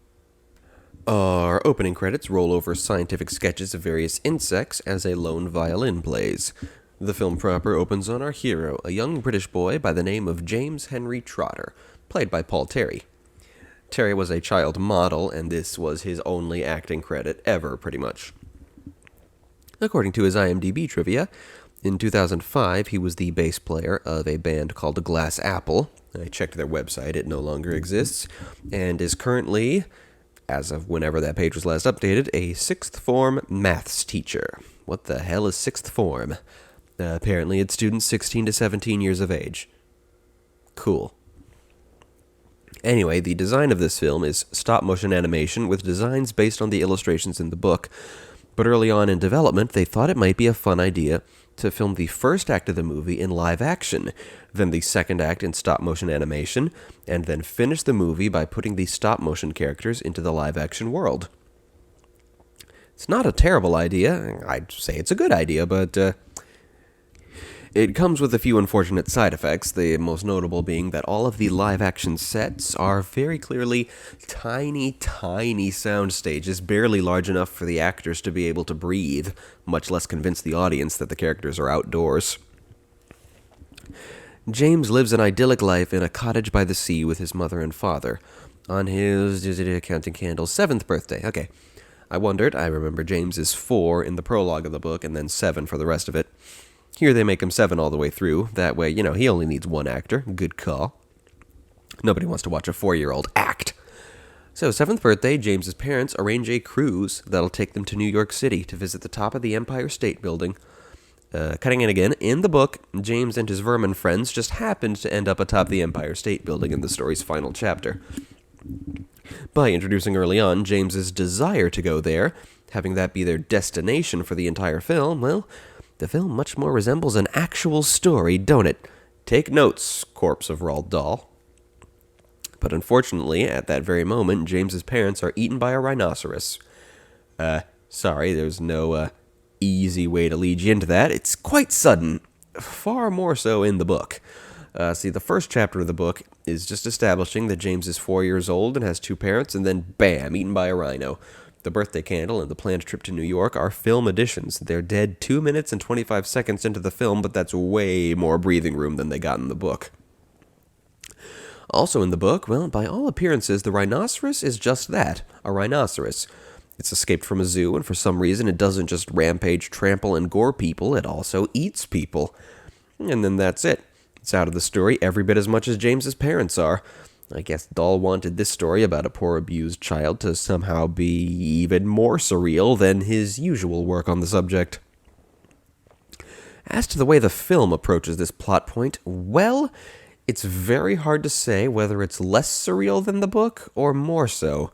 A: Our opening credits roll over scientific sketches of various insects as a lone violin plays. The film proper opens on our hero, a young British boy by the name of James Henry Trotter, played by Paul Terry. Terry was a child model, and this was his only acting credit ever, pretty much. According to his IMDb trivia, in 2005, he was the bass player of a band called Glass Apple. I checked their website, it no longer exists, and is currently, as of whenever that page was last updated, a sixth form maths teacher. What the hell is sixth form? Apparently it's students 16 to 17 years of age. Cool. Anyway, the design of this film is stop-motion animation with designs based on the illustrations in the book, but early on in development, they thought it might be a fun idea to film the first act of the movie in live action, then the second act in stop-motion animation, and then finish the movie by putting the stop-motion characters into the live-action world. It's not a terrible idea. I'd say it's a good idea, but it comes with a few unfortunate side effects, the most notable being that all of the live-action sets are very clearly tiny, tiny sound stages, barely large enough for the actors to be able to breathe, much less convince the audience that the characters are outdoors. James lives an idyllic life in a cottage by the sea with his mother and father, on his, counting candles, 7th birthday. Okay, I remember James is 4 in the prologue of the book, and then 7 for the rest of it. Here they make him 7 all the way through. That way, he only needs one actor. Good call. Nobody wants to watch a 4-year-old act. So, 7th birthday, James's parents arrange a cruise that'll take them to New York City to visit the top of the Empire State Building. Cutting in again, in the book, James and his vermin friends just happened to end up atop the Empire State Building in the story's final chapter. By introducing early on James's desire to go there, having that be their destination for the entire film, well, The film much more resembles an actual story, don't it? Take notes, corpse of Roald Dahl. But unfortunately, at that very moment, James's parents are eaten by a rhinoceros. Sorry, there's no easy way to lead you into that. It's quite sudden, far more so in the book. See, the first chapter of the book is just establishing that James is 4 years old and has two parents, and then bam, eaten by a rhino. The birthday candle and the planned trip to New York are film additions. They're dead 2 minutes and 25 seconds into the film, but that's way more breathing room than they got in the book. Also in the book, well, by all appearances, the rhinoceros is just that, a rhinoceros. It's escaped from a zoo, and for some reason it doesn't just rampage, trample, and gore people, it also eats people. And then that's it. It's out of the story every bit as much as James's parents are. I guess Dahl wanted this story about a poor abused child to somehow be even more surreal than his usual work on the subject. As to the way the film approaches this plot point, well, it's very hard to say whether it's less surreal than the book or more so.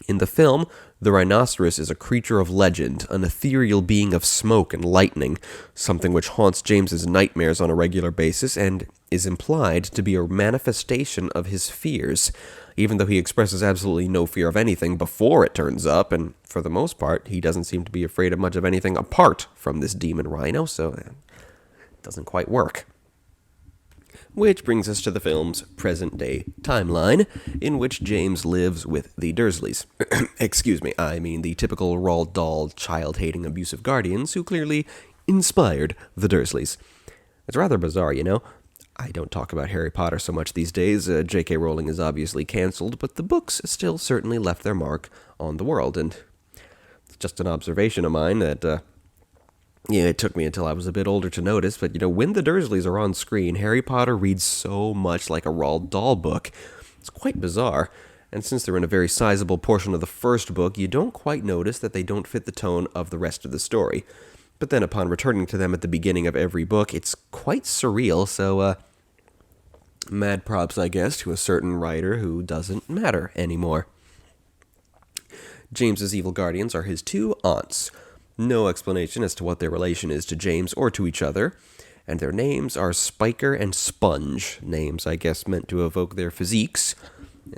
A: In the film, the rhinoceros is a creature of legend, an ethereal being of smoke and lightning, something which haunts James's nightmares on a regular basis and is implied to be a manifestation of his fears, even though he expresses absolutely no fear of anything before it turns up, and for the most part, he doesn't seem to be afraid of much of anything apart from this demon rhino, so it doesn't quite work. Which brings us to the film's present-day timeline, in which James lives with the Dursleys. Excuse me, I mean the typical Roald Dahl, child-hating, abusive guardians who clearly inspired the Dursleys. It's rather bizarre, you know? I don't talk about Harry Potter so much these days. J.K. Rowling is obviously cancelled, but the books still certainly left their mark on the world, and it's just an observation of mine that, it took me until I was a bit older to notice, but, when the Dursleys are on screen, Harry Potter reads so much like a Roald Dahl book. It's quite bizarre, and since they're in a very sizable portion of the first book, you don't quite notice that they don't fit the tone of the rest of the story. But then upon returning to them at the beginning of every book, it's quite surreal, so, mad props, I guess, to a certain writer who doesn't matter anymore. James's evil guardians are his two aunts. No explanation as to what their relation is to James or to each other, and their names are Spiker and Sponge, names I guess meant to evoke their physiques.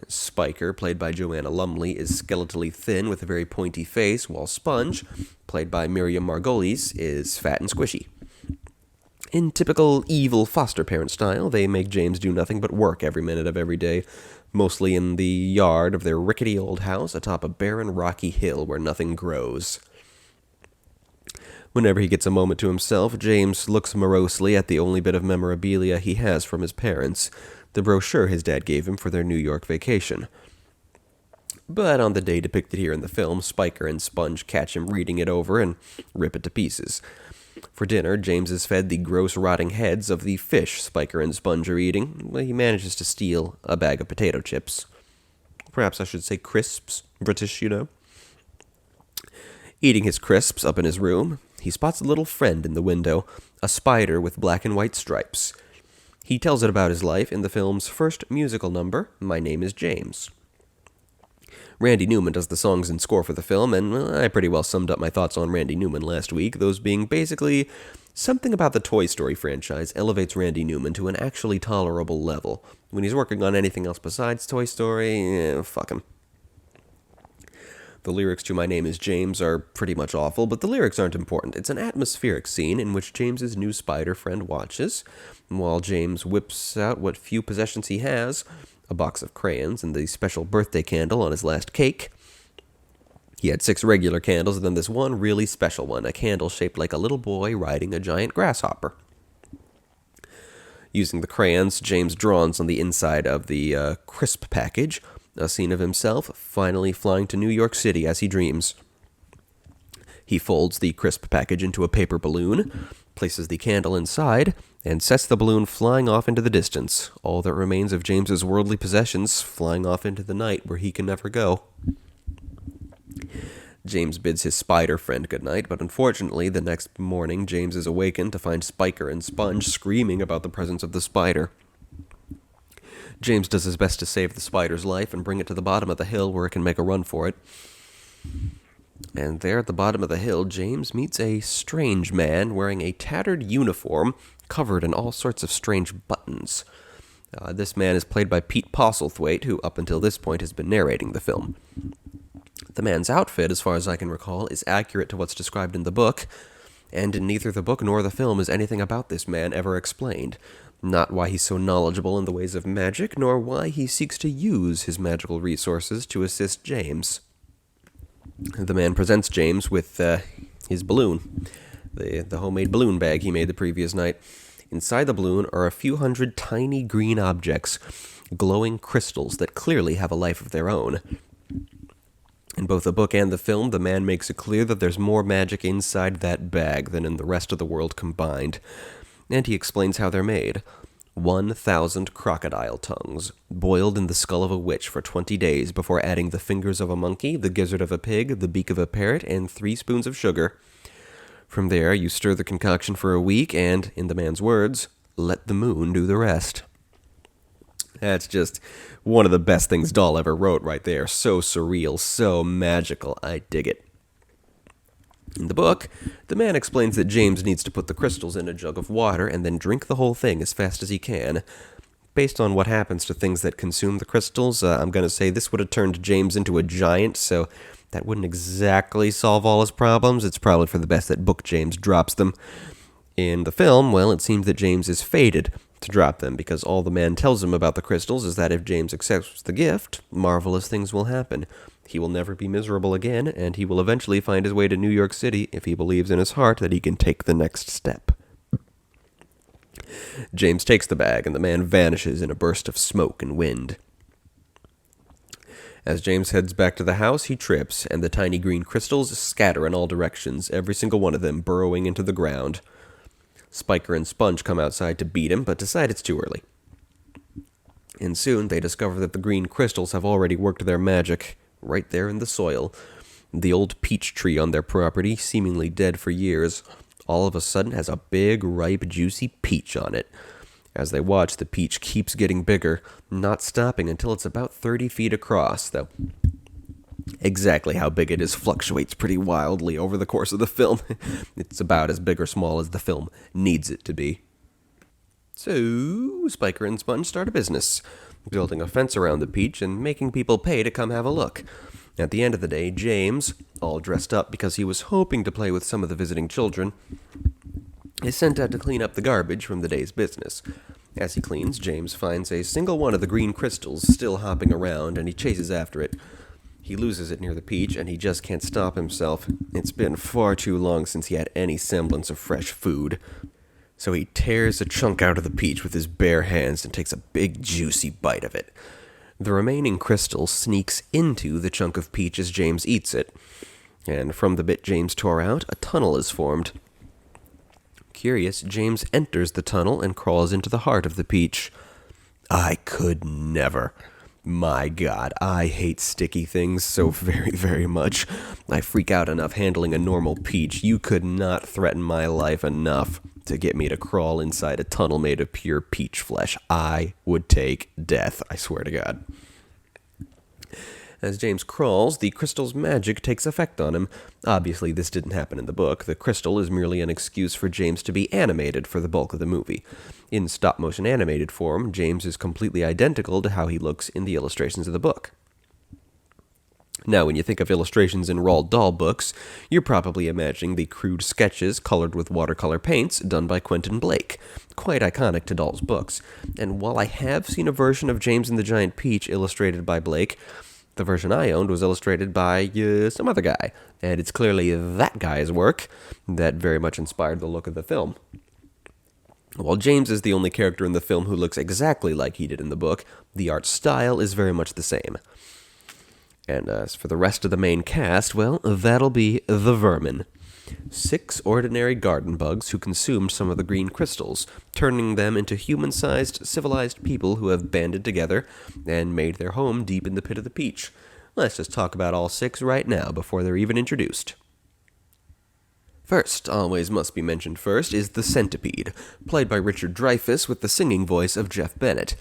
A: Spiker, played by Joanna Lumley, is skeletally thin with a very pointy face, while Sponge, played by Miriam Margolyes, is fat and squishy. In typical evil foster parent style, they make James do nothing but work every minute of every day, mostly in the yard of their rickety old house atop a barren rocky hill where nothing grows. Whenever he gets a moment to himself, James looks morosely at the only bit of memorabilia he has from his parents, the brochure his dad gave him for their New York vacation. But on the day depicted here in the film, Spiker and Sponge catch him reading it over and rip it to pieces. For dinner, James is fed the gross rotting heads of the fish Spiker and Sponge are eating. He manages to steal a bag of potato chips. Perhaps I should say crisps, British, Eating his crisps up in his room, he spots a little friend in the window, a spider with black and white stripes. He tells it about his life in the film's first musical number, My Name is James. Randy Newman does the songs and score for the film, and I pretty well summed up my thoughts on Randy Newman last week, those being basically something about the Toy Story franchise elevates Randy Newman to an actually tolerable level. When he's working on anything else besides Toy Story, fuck him. The lyrics to My Name is James are pretty much awful, but the lyrics aren't important. It's an atmospheric scene in which James's new spider friend watches, while James whips out what few possessions he has, a box of crayons and the special birthday candle on his last cake. He had 6 regular candles and then this one really special one, a candle shaped like a little boy riding a giant grasshopper. Using the crayons, James draws on the inside of the crisp package a scene of himself finally flying to New York City as he dreams. He folds the crisp package into a paper balloon, places the candle inside, and sets the balloon flying off into the distance, all that remains of James's worldly possessions flying off into the night where he can never go. James bids his spider friend goodnight, but unfortunately, the next morning, James is awakened to find Spiker and Sponge screaming about the presence of the spider. James does his best to save the spider's life and bring it to the bottom of the hill where it can make a run for it. And there at the bottom of the hill, James meets a strange man wearing a tattered uniform covered in all sorts of strange buttons. This man is played by Pete Postlethwaite, who up until this point has been narrating the film. The man's outfit, as far as I can recall, is accurate to what's described in the book, and in neither the book nor the film is anything about this man ever explained. Not why he's so knowledgeable in the ways of magic, nor why he seeks to use his magical resources to assist James. The man presents James with his balloon, the homemade balloon bag he made the previous night. Inside the balloon are a few hundred tiny green objects, glowing crystals that clearly have a life of their own. In both the book and the film, the man makes it clear that there's more magic inside that bag than in the rest of the world combined. And he explains how they're made. 1,000 crocodile tongues, boiled in the skull of a witch for 20 days before adding the fingers of a monkey, the gizzard of a pig, the beak of a parrot, and 3 spoons of sugar. From there, you stir the concoction for a week and, in the man's words, let the moon do the rest. That's just one of the best things Dahl ever wrote right there. So surreal, so magical. I dig it. In the book, the man explains that James needs to put the crystals in a jug of water and then drink the whole thing as fast as he can. Based on what happens to things that consume the crystals, I'm going to say this would have turned James into a giant, so that wouldn't exactly solve all his problems. It's probably for the best that Book James drops them. In the film, well, it seems that James is fated to drop them, because all the man tells him about the crystals is that if James accepts the gift, marvelous things will happen. He will never be miserable again, and he will eventually find his way to New York City if he believes in his heart that he can take the next step. James takes the bag, and the man vanishes in a burst of smoke and wind. As James heads back to the house, he trips, and the tiny green crystals scatter in all directions, every single one of them burrowing into the ground. Spiker and Sponge come outside to beat him, but decide it's too early. And soon they discover that the green crystals have already worked their magic, right there in the soil. The old peach tree on their property, seemingly dead for years, all of a sudden has a big, ripe, juicy peach on it. As they watch, the peach keeps getting bigger, not stopping until it's about 30 feet across, though exactly how big it is fluctuates pretty wildly over the course of the film. It's about as big or small as the film needs it to be. So, Spiker and Sponge start a business, building a fence around the peach and making people pay to come have a look. At the end of the day, James, all dressed up because he was hoping to play with some of the visiting children, is sent out to clean up the garbage from the day's business. As he cleans, James finds a single one of the green crystals still hopping around, and he chases after it. He loses it near the peach, and he just can't stop himself. It's been far too long since he had any semblance of fresh food. So he tears a chunk out of the peach with his bare hands and takes a big, juicy bite of it. The remaining crystal sneaks into the chunk of peach as James eats it, and from the bit James tore out, a tunnel is formed. Curious, James enters the tunnel and crawls into the heart of the peach. I could never. My God, I hate sticky things so very, very much. I freak out enough handling a normal peach. You could not threaten my life enough to get me to crawl inside a tunnel made of pure peach flesh. I would take death, I swear to God. As James crawls, the crystal's magic takes effect on him. Obviously, this didn't happen in the book. The crystal is merely an excuse for James to be animated for the bulk of the movie. In stop-motion animated form, James is completely identical to how he looks in the illustrations of the book. Now, when you think of illustrations in Roald Dahl books, you're probably imagining the crude sketches colored with watercolor paints done by Quentin Blake, quite iconic to Dahl's books. And while I have seen a version of James and the Giant Peach illustrated by Blake, the version I owned was illustrated by some other guy, and it's clearly that guy's work that very much inspired the look of the film. While James is the only character in the film who looks exactly like he did in the book, the art style is very much the same. And as for the rest of the main cast, well, that'll be the Vermin. 6 ordinary garden bugs who consumed some of the green crystals, turning them into human-sized, civilized people who have banded together and made their home deep in the pit of the peach. Let's just talk about all 6 right now before they're even introduced. First, always must be mentioned first, is the Centipede, played by Richard Dreyfuss with the singing voice of Jeff Bennett.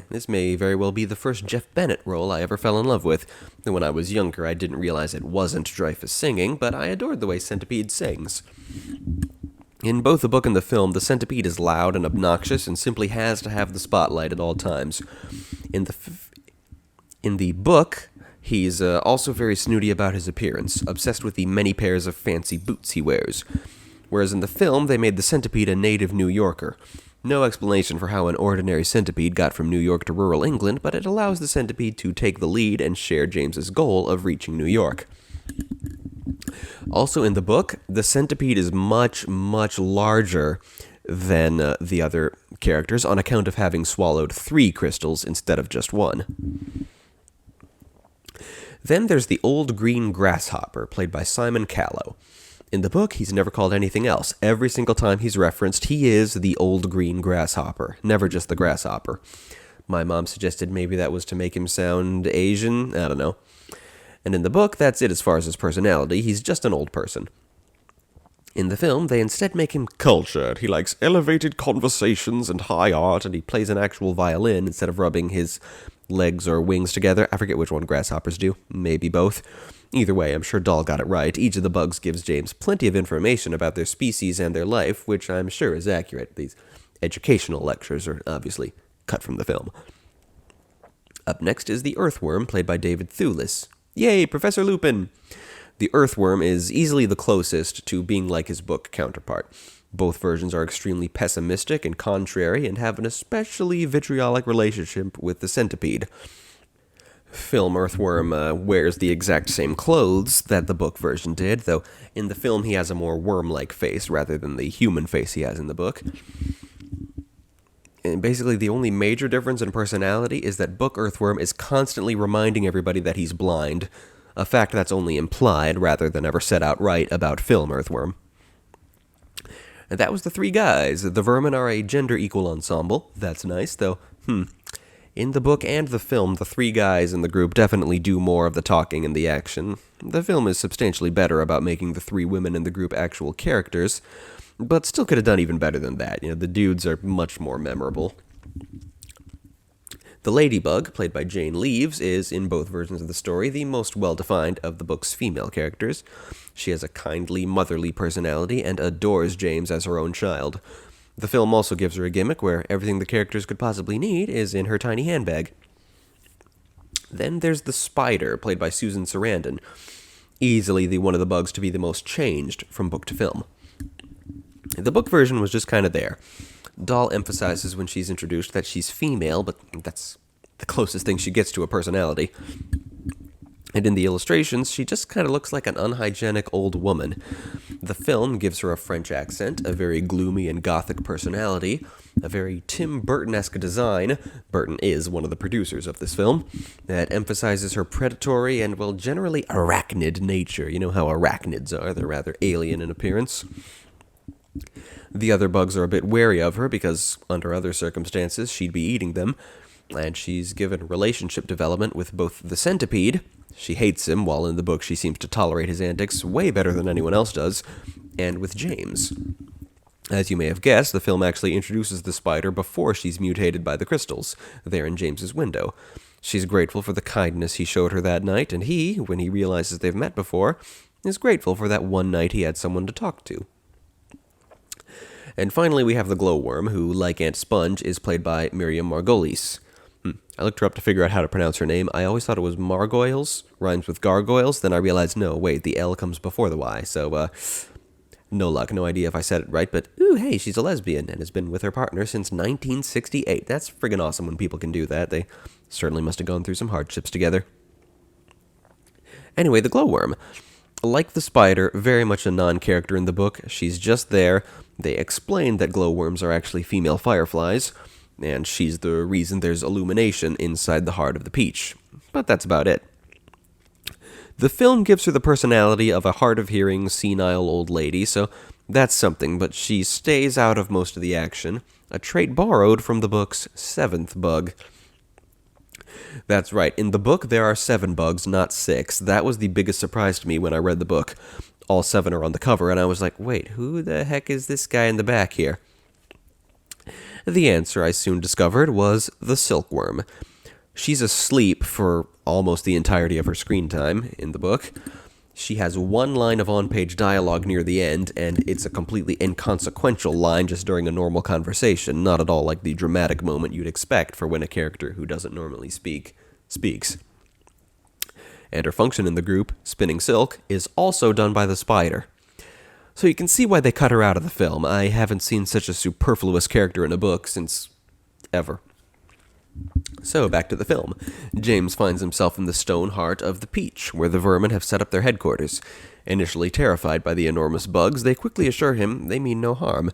A: This may very well be the first Jeff Bennett role I ever fell in love with. When I was younger, I didn't realize it wasn't Dreyfuss singing, but I adored the way Centipede sings. In both the book and the film, the Centipede is loud and obnoxious and simply has to have the spotlight at all times. In the book, he's also very snooty about his appearance, obsessed with the many pairs of fancy boots he wears. Whereas in the film, they made the Centipede a native New Yorker. No explanation for how an ordinary centipede got from New York to rural England, but it allows the Centipede to take the lead and share James's goal of reaching New York. Also in the book, the Centipede is much, much larger than the other characters on account of having swallowed 3 crystals instead of just 1. Then there's the Old Green Grasshopper, played by Simon Callow. In the book, he's never called anything else. Every single time he's referenced, he is the Old Green Grasshopper, never just the Grasshopper. My mom suggested maybe that was to make him sound Asian, I don't know. And in the book, that's it as far as his personality. He's just an old person. In the film, they instead make him cultured. He likes elevated conversations and high art, and he plays an actual violin instead of rubbing his legs or wings together. I forget which one grasshoppers do. Maybe both. Either way, I'm sure Dahl got it right. Each of the bugs gives James plenty of information about their species and their life, which I'm sure is accurate. These educational lectures are obviously cut from the film. Up next is the Earthworm, played by David Thewlis. Yay, Professor Lupin! The Earthworm is easily the closest to being like his book counterpart. Both versions are extremely pessimistic and contrary and have an especially vitriolic relationship with the Centipede. Film Earthworm wears the exact same clothes that the book version did, though in the film he has a more worm-like face rather than the human face he has in the book. And basically the only major difference in personality is that book Earthworm is constantly reminding everybody that he's blind, a fact that's only implied rather than ever said outright about film Earthworm. And that was the 3 guys. The vermin are a gender-equal ensemble. That's nice, though, in the book and the film, the 3 guys in the group definitely do more of the talking and the action. The film is substantially better about making the 3 women in the group actual characters, but still could have done even better than that. The dudes are much more memorable. The Ladybug, played by Jane Leeves, is, in both versions of the story, the most well-defined of the book's female characters. She has a kindly, motherly personality and adores James as her own child. The film also gives her a gimmick where everything the characters could possibly need is in her tiny handbag. Then there's the Spider, played by Susan Sarandon, easily one of the bugs to be the most changed from book to film. The book version was just kind of there. Dahl emphasizes when she's introduced that she's female, but that's the closest thing she gets to a personality. And in the illustrations, she just kind of looks like an unhygienic old woman. The film gives her a French accent, a very gloomy and gothic personality, a very Tim Burton-esque design. Burton is one of the producers of this film, that emphasizes her predatory and, well, generally arachnid nature. You know how arachnids are, they're rather alien in appearance. The other bugs are a bit wary of her because, under other circumstances, she'd be eating them, and she's given relationship development with both the Centipede. She hates him, while in the book she seems to tolerate his antics way better than anyone else does, and with James. As you may have guessed, the film actually introduces the Spider before she's mutated by the crystals, there in James's window. She's grateful for the kindness he showed her that night, and he, when he realizes they've met before, is grateful for that one night he had someone to talk to. And finally, we have the Glowworm, who, like Aunt Sponge, is played by Miriam Margolyes. I looked her up to figure out how to pronounce her name. I always thought it was Margoyles, rhymes with gargoyles. Then I realized, no, wait, the L comes before the Y. So, no luck, no idea if I said it right. But, ooh, hey, she's a lesbian and has been with her partner since 1968. That's friggin' awesome when people can do that. They certainly must have gone through some hardships together. Anyway, the Glowworm. Like the Spider, very much a non-character in the book. She's just there. They explain that glowworms are actually female fireflies, and she's the reason there's illumination inside the heart of the peach. But that's about it. The film gives her the personality of a hard-of-hearing, senile old lady, so that's something, but she stays out of most of the action, a trait borrowed from the book's 7th bug. That's right, in the book there are 7 bugs, not 6. That was the biggest surprise to me when I read the book. all 7 are on the cover, and I was like, wait, who the heck is this guy in the back here? The answer, I soon discovered, was the silkworm. She's asleep for almost the entirety of her screen time in the book. She has one line of on-page dialogue near the end, and it's a completely inconsequential line just during a normal conversation, not at all like the dramatic moment you'd expect for when a character who doesn't normally speak speaks. And her function in the group, spinning silk, is also done by the spider. So you can see why they cut her out of the film. I haven't seen such a superfluous character in a book since ever. So, back to the film. James finds himself in the stone heart of the Peach, where the vermin have set up their headquarters. Initially terrified by the enormous bugs, they quickly assure him they mean no harm.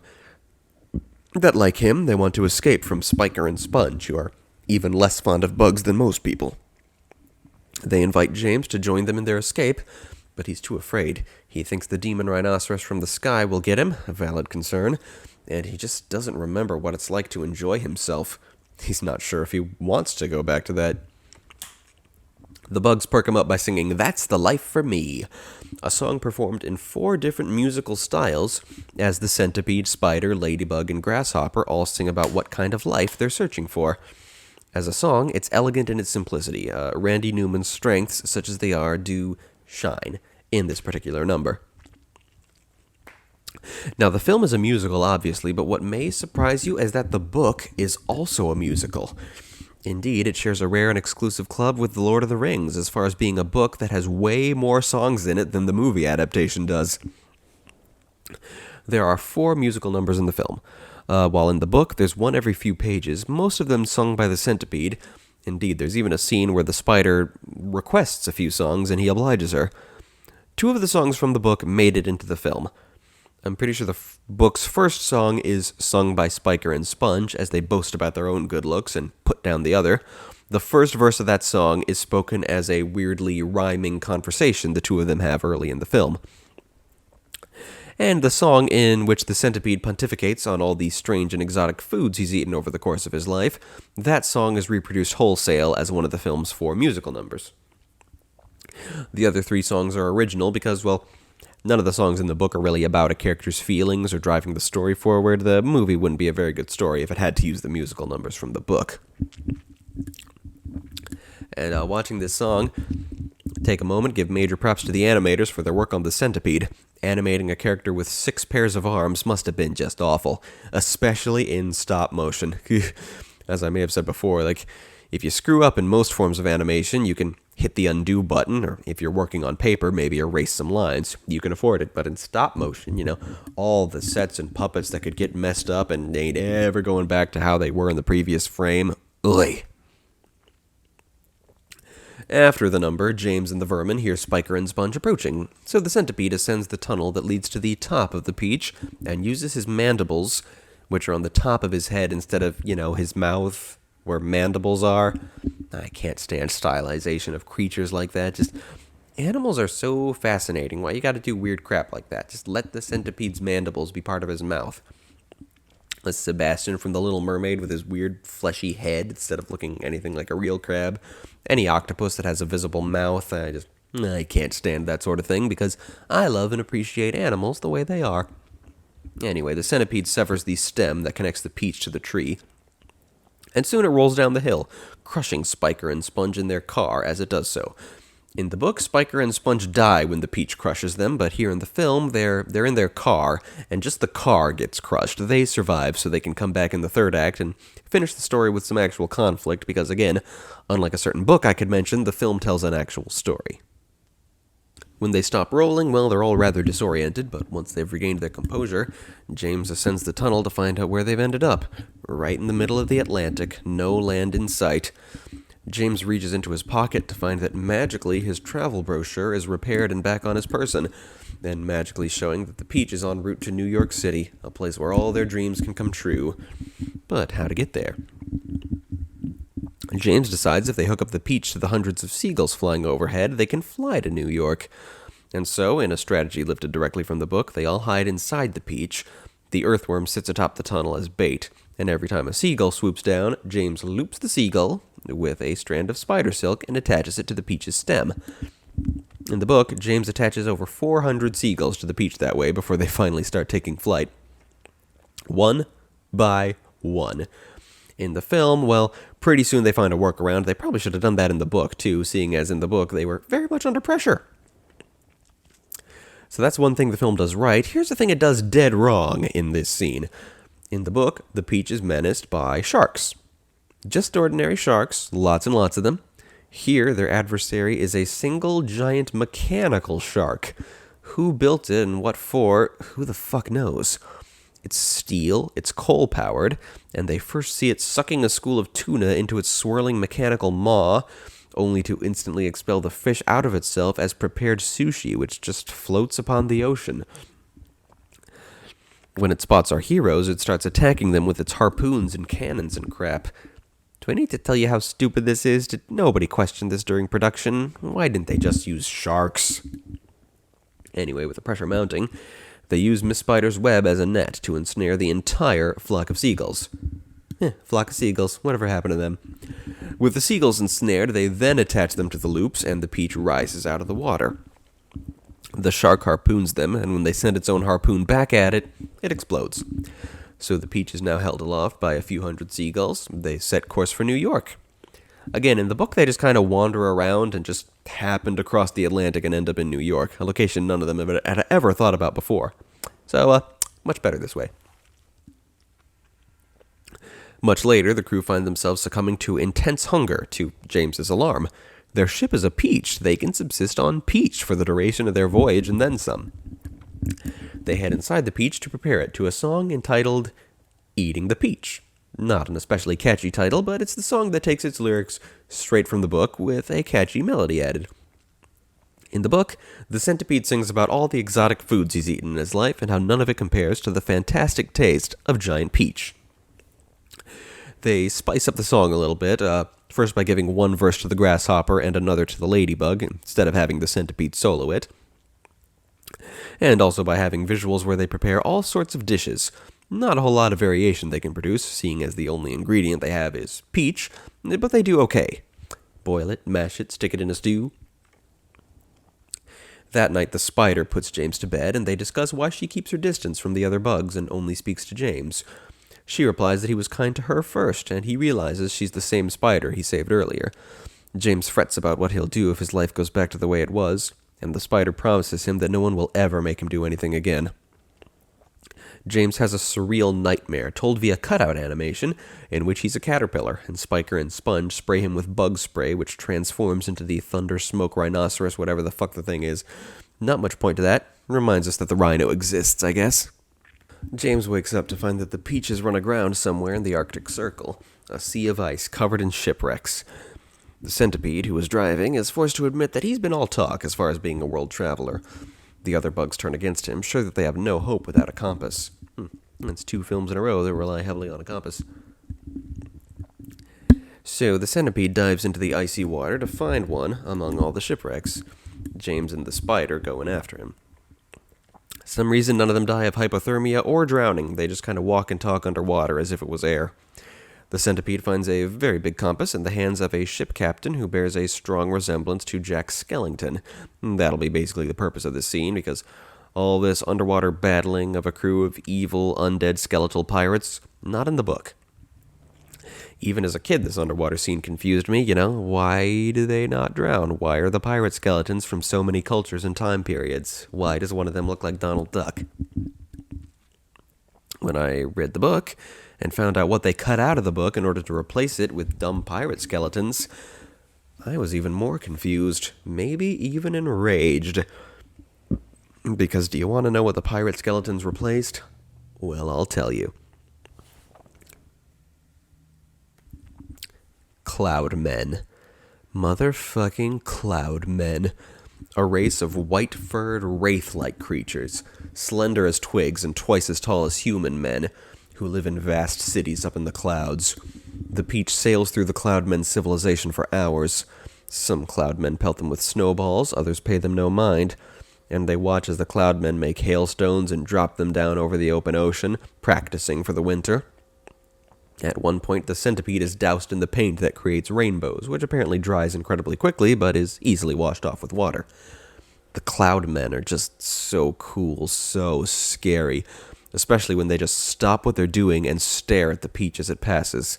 A: That, like him, they want to escape from Spiker and Sponge, who are even less fond of bugs than most people. They invite James to join them in their escape, but he's too afraid. He thinks the demon rhinoceros from the sky will get him, a valid concern, and he just doesn't remember what it's like to enjoy himself. He's not sure if he wants to go back to that. The bugs perk him up by singing "That's the Life for Me," a song performed in 4 different musical styles, as the centipede, spider, ladybug, and grasshopper all sing about what kind of life they're searching for. As a song, it's elegant in its simplicity. Randy Newman's strengths, such as they are, do shine in this particular number. Now, the film is a musical, obviously, but what may surprise you is that the book is also a musical. Indeed, it shares a rare and exclusive club with The Lord of the Rings, as far as being a book that has way more songs in it than the movie adaptation does. There are 4 musical numbers in the film. While in the book, there's one every few pages, most of them sung by the centipede. Indeed, there's even a scene where the spider requests a few songs, and he obliges her. 2 of the songs from the book made it into the film. I'm pretty sure the book's first song is sung by Spiker and Sponge as they boast about their own good looks and put down the other. The first verse of that song is spoken as a weirdly rhyming conversation the 2 of them have early in the film. And the song in which the centipede pontificates on all these strange and exotic foods he's eaten over the course of his life, that song is reproduced wholesale as one of the film's 4 musical numbers. The other 3 songs are original because, well, none of the songs in the book are really about a character's feelings or driving the story forward. The movie wouldn't be a very good story if it had to use the musical numbers from the book. And watching this song, take a moment, give major props to the animators for their work on the centipede. Animating a character with 6 pairs of arms must have been just awful, especially in stop motion. As I may have said before, if you screw up in most forms of animation, you can hit the undo button, or if you're working on paper, maybe erase some lines. You can afford it. But in stop motion, all the sets and puppets that could get messed up and they ain't ever going back to how they were in the previous frame. Ugh. After the number, James and the vermin hear Spiker and Sponge approaching, so the centipede ascends the tunnel that leads to the top of the Peach and uses his mandibles, which are on the top of his head instead of, his mouth, where mandibles are. I can't stand stylization of creatures like that. Just, animals are so fascinating. Why you gotta do weird crap like that? Just let the centipede's mandibles be part of his mouth. Like Sebastian from The Little Mermaid with his weird fleshy head instead of looking anything like a real crab. Any octopus that has a visible mouth, I can't stand that sort of thing because I love and appreciate animals the way they are. Anyway, the centipede severs the stem that connects the Peach to the tree, and soon it rolls down the hill, crushing Spiker and Sponge in their car as it does so. In the book, Spiker and Sponge die when the Peach crushes them, but here in the film, they're in their car, and just the car gets crushed. They survive so they can come back in the 3rd act and finish the story with some actual conflict, because again, unlike a certain book I could mention, the film tells an actual story. When they stop rolling, well, they're all rather disoriented, but once they've regained their composure, James ascends the tunnel to find out where they've ended up. Right in the middle of the Atlantic, no land in sight. James reaches into his pocket to find that magically his travel brochure is repaired and back on his person, then magically showing that the Peach is en route to New York City, a place where all their dreams can come true. But how to get there? James decides if they hook up the Peach to the hundreds of seagulls flying overhead, they can fly to New York. And so, in a strategy lifted directly from the book, they all hide inside the Peach. The earthworm sits atop the tunnel as bait, and every time a seagull swoops down, James loops the seagull with a strand of spider silk and attaches it to the Peach's stem. In the book, James attaches over 400 seagulls to the peach that way before they finally start taking flight. One by one. In the film, well, pretty soon they find a workaround. They probably should have done that in the book, too, seeing as in the book they were very much under pressure. So that's one thing the film does right. Here's the thing it does dead wrong in this scene. In the book, the peach is menaced by sharks. Just ordinary sharks, lots and lots of them. Here, their adversary is a single giant mechanical shark. Who built it and what for, who the fuck knows? It's steel, it's coal-powered, and they first see it sucking a school of tuna into its swirling mechanical maw, only to instantly expel the fish out of itself as prepared sushi, which just floats upon the ocean. When it spots our heroes, it starts attacking them with its harpoons and cannons and crap. Do I need to tell you how stupid this is? Did nobody question this during production? Why didn't they just use sharks? Anyway, with the pressure mounting, they use Miss Spider's web as a net to ensnare the entire flock of seagulls. Flock of seagulls, whatever happened to them? With the seagulls ensnared, they then attach them to the loops, and the peach rises out of the water. The shark harpoons them, and when they send its own harpoon back at it, it explodes. So the peach is now held aloft by a few hundred seagulls. They set course for New York. Again, in the book, they just kind of wander around and just happen to cross the Atlantic and end up in New York, a location none of them had ever thought about before. So, much better this way. Much later, the crew find themselves succumbing to intense hunger, to James's alarm. Their ship is a peach. They can subsist on peach for the duration of their voyage and then some. They head inside the peach to prepare it to a song entitled Eating the Peach. Not an especially catchy title, but it's the song that takes its lyrics straight from the book with a catchy melody added. In the book, the centipede sings about all the exotic foods he's eaten in his life and how none of it compares to the fantastic taste of giant peach. They spice up the song a little bit, first by giving one verse to the grasshopper and another to the ladybug, instead of having the centipede solo it. And also by having visuals where they prepare all sorts of dishes. Not a whole lot of variation they can produce, seeing as the only ingredient they have is peach, but they do okay. Boil it, mash it, stick it in a stew. That night, the spider puts James to bed, and they discuss why she keeps her distance from the other bugs and only speaks to James. She replies that he was kind to her first, and he realizes she's the same spider he saved earlier. James frets about what he'll do if his life goes back to the way it was, and the spider promises him that no one will ever make him do anything again. James has a surreal nightmare told via cutout animation in which he's a caterpillar, and Spiker and Sponge spray him with bug spray, which transforms into the thunder smoke rhinoceros, whatever the fuck the thing is. Not much point to that. Reminds us that the rhino exists, I guess. James wakes up to find that the peach has run aground somewhere in the Arctic Circle, a sea of ice covered in shipwrecks. The centipede, who was driving, is forced to admit that he's been all talk as far as being a world traveler. The other bugs turn against him, sure that they have no hope without a compass. It's 2 films in a row that rely heavily on a compass. So the centipede dives into the icy water to find one among all the shipwrecks. James and the spider go in after him. Some reason none of them die of hypothermia or drowning. They just kind of walk and talk underwater as if it was air. The centipede finds a very big compass in the hands of a ship captain who bears a strong resemblance to Jack Skellington. That'll be basically the purpose of this scene, because all this underwater battling of a crew of evil, undead skeletal pirates, not in the book. Even as a kid, this underwater scene confused me, Why do they not drown? Why are the pirate skeletons from so many cultures and time periods? Why does one of them look like Donald Duck? When I read the book and found out what they cut out of the book in order to replace it with dumb pirate skeletons, I was even more confused, maybe even enraged. Because do you want to know what the pirate skeletons replaced? Well, I'll tell you. Cloud men. Motherfucking cloud men. A race of white-furred, wraith-like creatures, slender as twigs and twice as tall as human men, who live in vast cities up in the clouds. The peach sails through the cloudmen's civilization for hours. Some cloudmen pelt them with snowballs, others pay them no mind, and they watch as the cloudmen make hailstones and drop them down over the open ocean, practicing for the winter. At one point, the centipede is doused in the paint that creates rainbows, which apparently dries incredibly quickly, but is easily washed off with water. The cloud men are just so cool, so scary, especially when they just stop what they're doing and stare at the peach as it passes.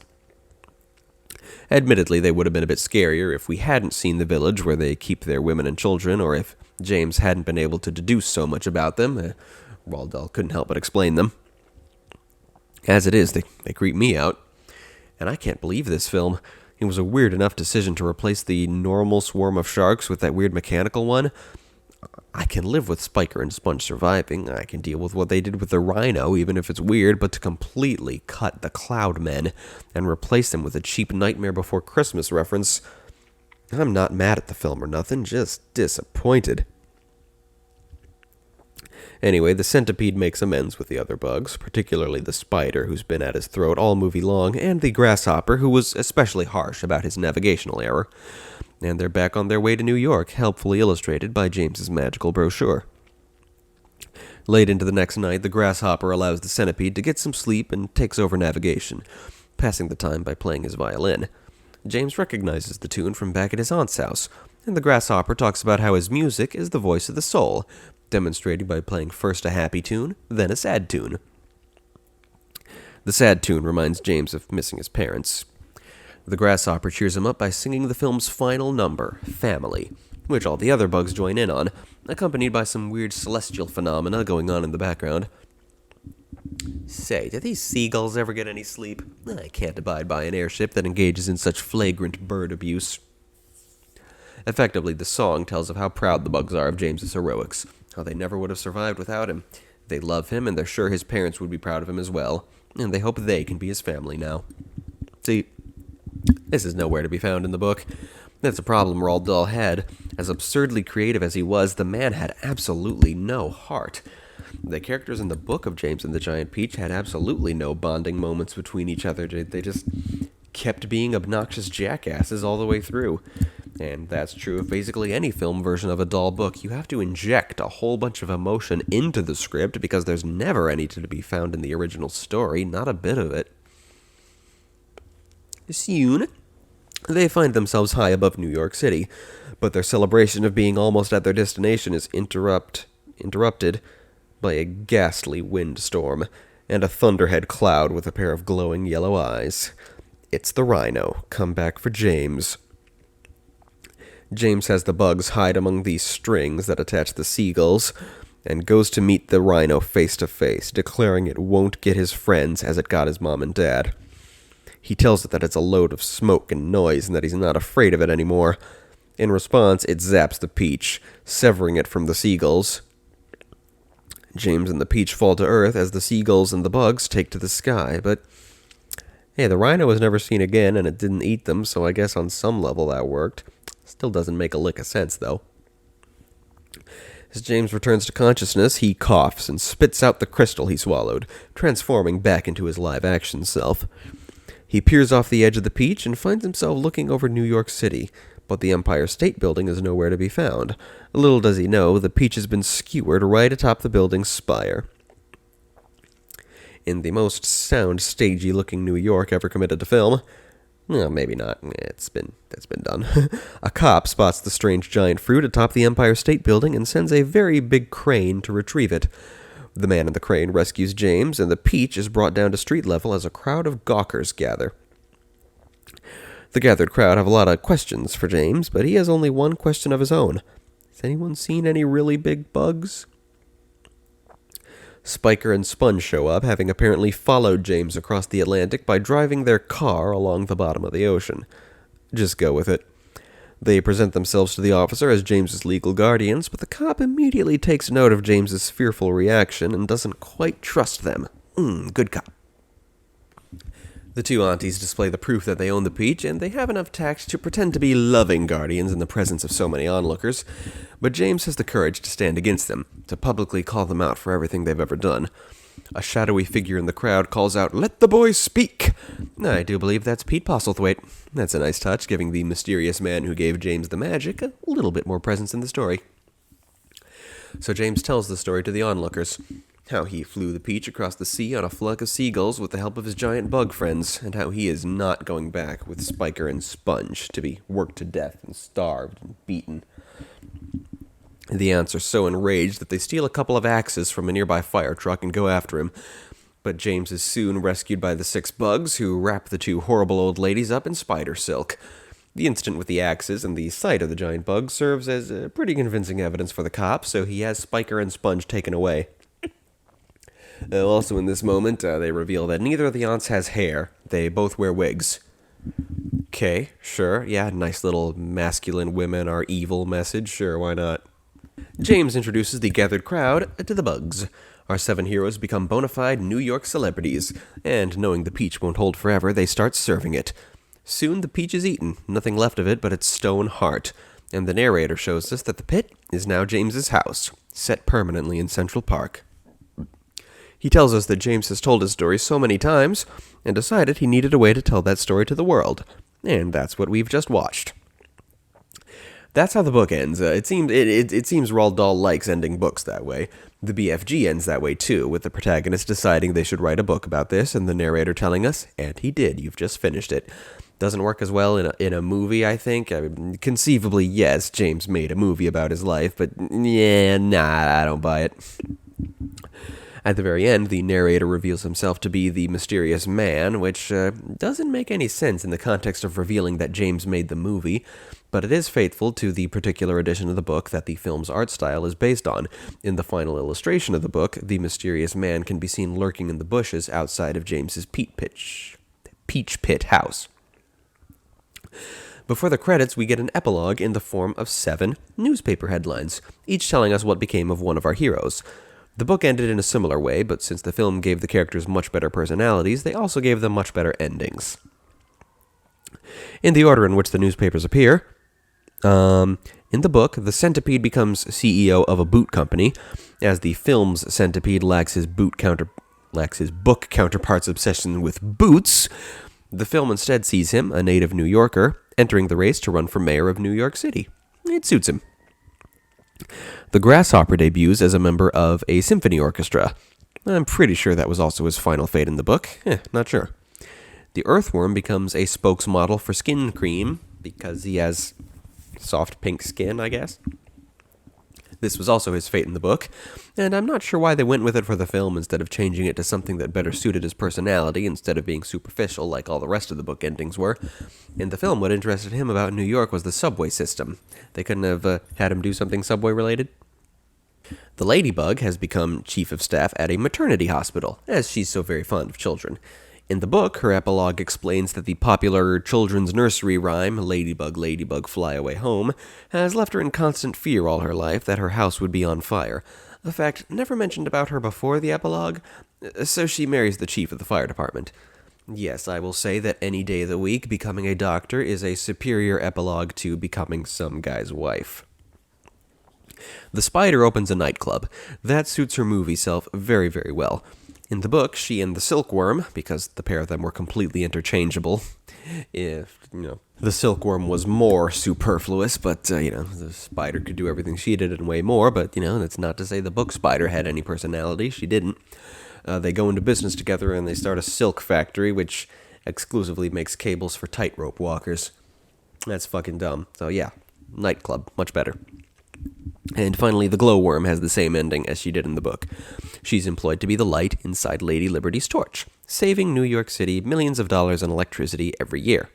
A: Admittedly, they would have been a bit scarier if we hadn't seen the village where they keep their women and children, or if James hadn't been able to deduce so much about them. Roald Dahl couldn't help but explain them. As it is, they creep me out. And I can't believe this film. It was a weird enough decision to replace the normal swarm of sharks with that weird mechanical one. I can live with Spiker and Sponge surviving. I can deal with what they did with the rhino, even if it's weird, but to completely cut the Cloud Men and replace them with a cheap Nightmare Before Christmas reference, I'm not mad at the film or nothing, just disappointed. Anyway, the centipede makes amends with the other bugs, particularly the spider, who's been at his throat all movie long, and the grasshopper, who was especially harsh about his navigational error. And they're back on their way to New York, helpfully illustrated by James's magical brochure. Late into the next night, the grasshopper allows the centipede to get some sleep and takes over navigation, passing the time by playing his violin. James recognizes the tune from back at his aunt's house, and the grasshopper talks about how his music is the voice of the soul, demonstrating by playing first a happy tune, then a sad tune. The sad tune reminds James of missing his parents. The grasshopper cheers him up by singing the film's final number, Family, which all the other bugs join in on, accompanied by some weird celestial phenomena going on in the background. Say, do these seagulls ever get any sleep? I can't abide by an airship that engages in such flagrant bird abuse. Effectively, the song tells of how proud the bugs are of James's heroics, how they never would have survived without him. They love him, and they're sure his parents would be proud of him as well, and they hope they can be his family now. See, this is nowhere to be found in the book. That's a problem Roald Dahl had. As absurdly creative as he was, the man had absolutely no heart. The characters in the book of James and the Giant Peach had absolutely no bonding moments between each other. They just kept being obnoxious jackasses all the way through. And that's true of basically any film version of a Dahl book. You have to inject a whole bunch of emotion into the script because there's never any to be found in the original story, not a bit of it. Soon, they find themselves high above New York City, but their celebration of being almost at their destination is interrupted by a ghastly windstorm and a thunderhead cloud with a pair of glowing yellow eyes. It's the rhino, come back for James. James has the bugs hide among these strings that attach the seagulls, and goes to meet the rhino face to face, declaring it won't get his friends as it got his mom and dad. He tells it that it's a load of smoke and noise and that he's not afraid of it anymore. In response, it zaps the peach, severing it from the seagulls. James and the peach fall to earth as the seagulls and the bugs take to the sky, but hey, the rhino was never seen again and it didn't eat them, so I guess on some level that worked. Still doesn't make a lick of sense, though. As James returns to consciousness, he coughs and spits out the crystal he swallowed, transforming back into his live-action self. He peers off the edge of the peach and finds himself looking over New York City, but the Empire State Building is nowhere to be found. Little does he know, the peach has been skewered right atop the building's spire. In the most sound-stagey-looking New York ever committed to film, well, maybe not, it's been done. A cop spots the strange giant fruit atop the Empire State Building and sends a very big crane to retrieve it. The man in the crane rescues James, and the peach is brought down to street level as a crowd of gawkers gather. The gathered crowd have a lot of questions for James, but he has only one question of his own. Has anyone seen any really big bugs? Spiker and Sponge show up, having apparently followed James across the Atlantic by driving their car along the bottom of the ocean. Just go with it. They present themselves to the officer as James's legal guardians, but the cop immediately takes note of James's fearful reaction and doesn't quite trust them. Good cop. The two aunties display the proof that they own the peach, and they have enough tact to pretend to be loving guardians in the presence of so many onlookers, but James has the courage to stand against them, to publicly call them out for everything they've ever done. A shadowy figure in the crowd calls out, "Let the boy speak!" I do believe that's Pete Postlethwaite. That's a nice touch, giving the mysterious man who gave James the magic a little bit more presence in the story. So James tells the story to the onlookers. How he flew the peach across the sea on a flock of seagulls with the help of his giant bug friends, and how he is not going back with Spiker and Sponge to be worked to death and starved and beaten. The aunts are so enraged that they steal a couple of axes from a nearby fire truck and go after him. But James is soon rescued by the 6 bugs, who wrap the 2 horrible old ladies up in spider silk. The incident with the axes and the sight of the giant bug serves as pretty convincing evidence for the cops, so he has Spiker and Sponge taken away. Also in this moment, they reveal that neither of the aunts has hair. They both wear wigs. Okay, sure, yeah, nice little masculine women are evil message, sure, why not? James introduces the gathered crowd to the bugs. Our 7 heroes become bona fide New York celebrities, and knowing the peach won't hold forever, they start serving it. Soon the peach is eaten, nothing left of it but its stone heart, and the narrator shows us that the pit is now James's house, set permanently in Central Park. He tells us that James has told his story so many times, and decided he needed a way to tell that story to the world, and that's what we've just watched. That's how the book ends. It seems Roald Dahl likes ending books that way. The BFG ends that way too, with the protagonist deciding they should write a book about this, and the narrator telling us, and he did, you've just finished it. Doesn't work as well in a movie, I think. I mean, conceivably, yes, James made a movie about his life, but yeah, nah, I don't buy it. At the very end, the narrator reveals himself to be the mysterious man, which doesn't make any sense in the context of revealing that James made the movie, but it is faithful to the particular edition of the book that the film's art style is based on. In the final illustration of the book, the mysterious man can be seen lurking in the bushes outside of James's peach pit house. Before the credits, we get an epilogue in the form of 7 newspaper headlines, each telling us what became of one of our heroes. The book ended in a similar way, but since the film gave the characters much better personalities, they also gave them much better endings. In the order in which the newspapers appear, in the book, the Centipede becomes CEO of a boot company, as the film's Centipede lacks his book counterpart's obsession with boots. The film instead sees him, a native New Yorker, entering the race to run for mayor of New York City. It suits him. The Grasshopper debuts as a member of a symphony orchestra. I'm pretty sure that was also his final fate in the book. Not sure. The Earthworm becomes a spokesmodel for skin cream, because he has soft pink skin, I guess. This was also his fate in the book, and I'm not sure why they went with it for the film instead of changing it to something that better suited his personality instead of being superficial like all the rest of the book endings were. In the film, what interested him about New York was the subway system. They couldn't have had him do something subway-related? The Ladybug has become chief of staff at a maternity hospital, as she's so very fond of children. In the book, her epilogue explains that the popular children's nursery rhyme, Ladybug, Ladybug, Fly Away Home, has left her in constant fear all her life that her house would be on fire. A fact never mentioned about her before the epilogue, so she marries the chief of the fire department. Yes, I will say that any day of the week, becoming a doctor is a superior epilogue to becoming some guy's wife. The Spider opens a nightclub. That suits her movie self very, very well. In the book, she and the Silkworm, because the pair of them were completely interchangeable, the Silkworm was more superfluous, but, the Spider could do everything she did and way more, but, that's not to say the book Spider had any personality. She didn't. They go into business together and they start a silk factory, which exclusively makes cables for tightrope walkers. That's fucking dumb. So, yeah, nightclub, much better. And finally, the Glowworm has the same ending as she did in the book. She's employed to be the light inside Lady Liberty's torch, saving New York City millions of dollars in electricity every year.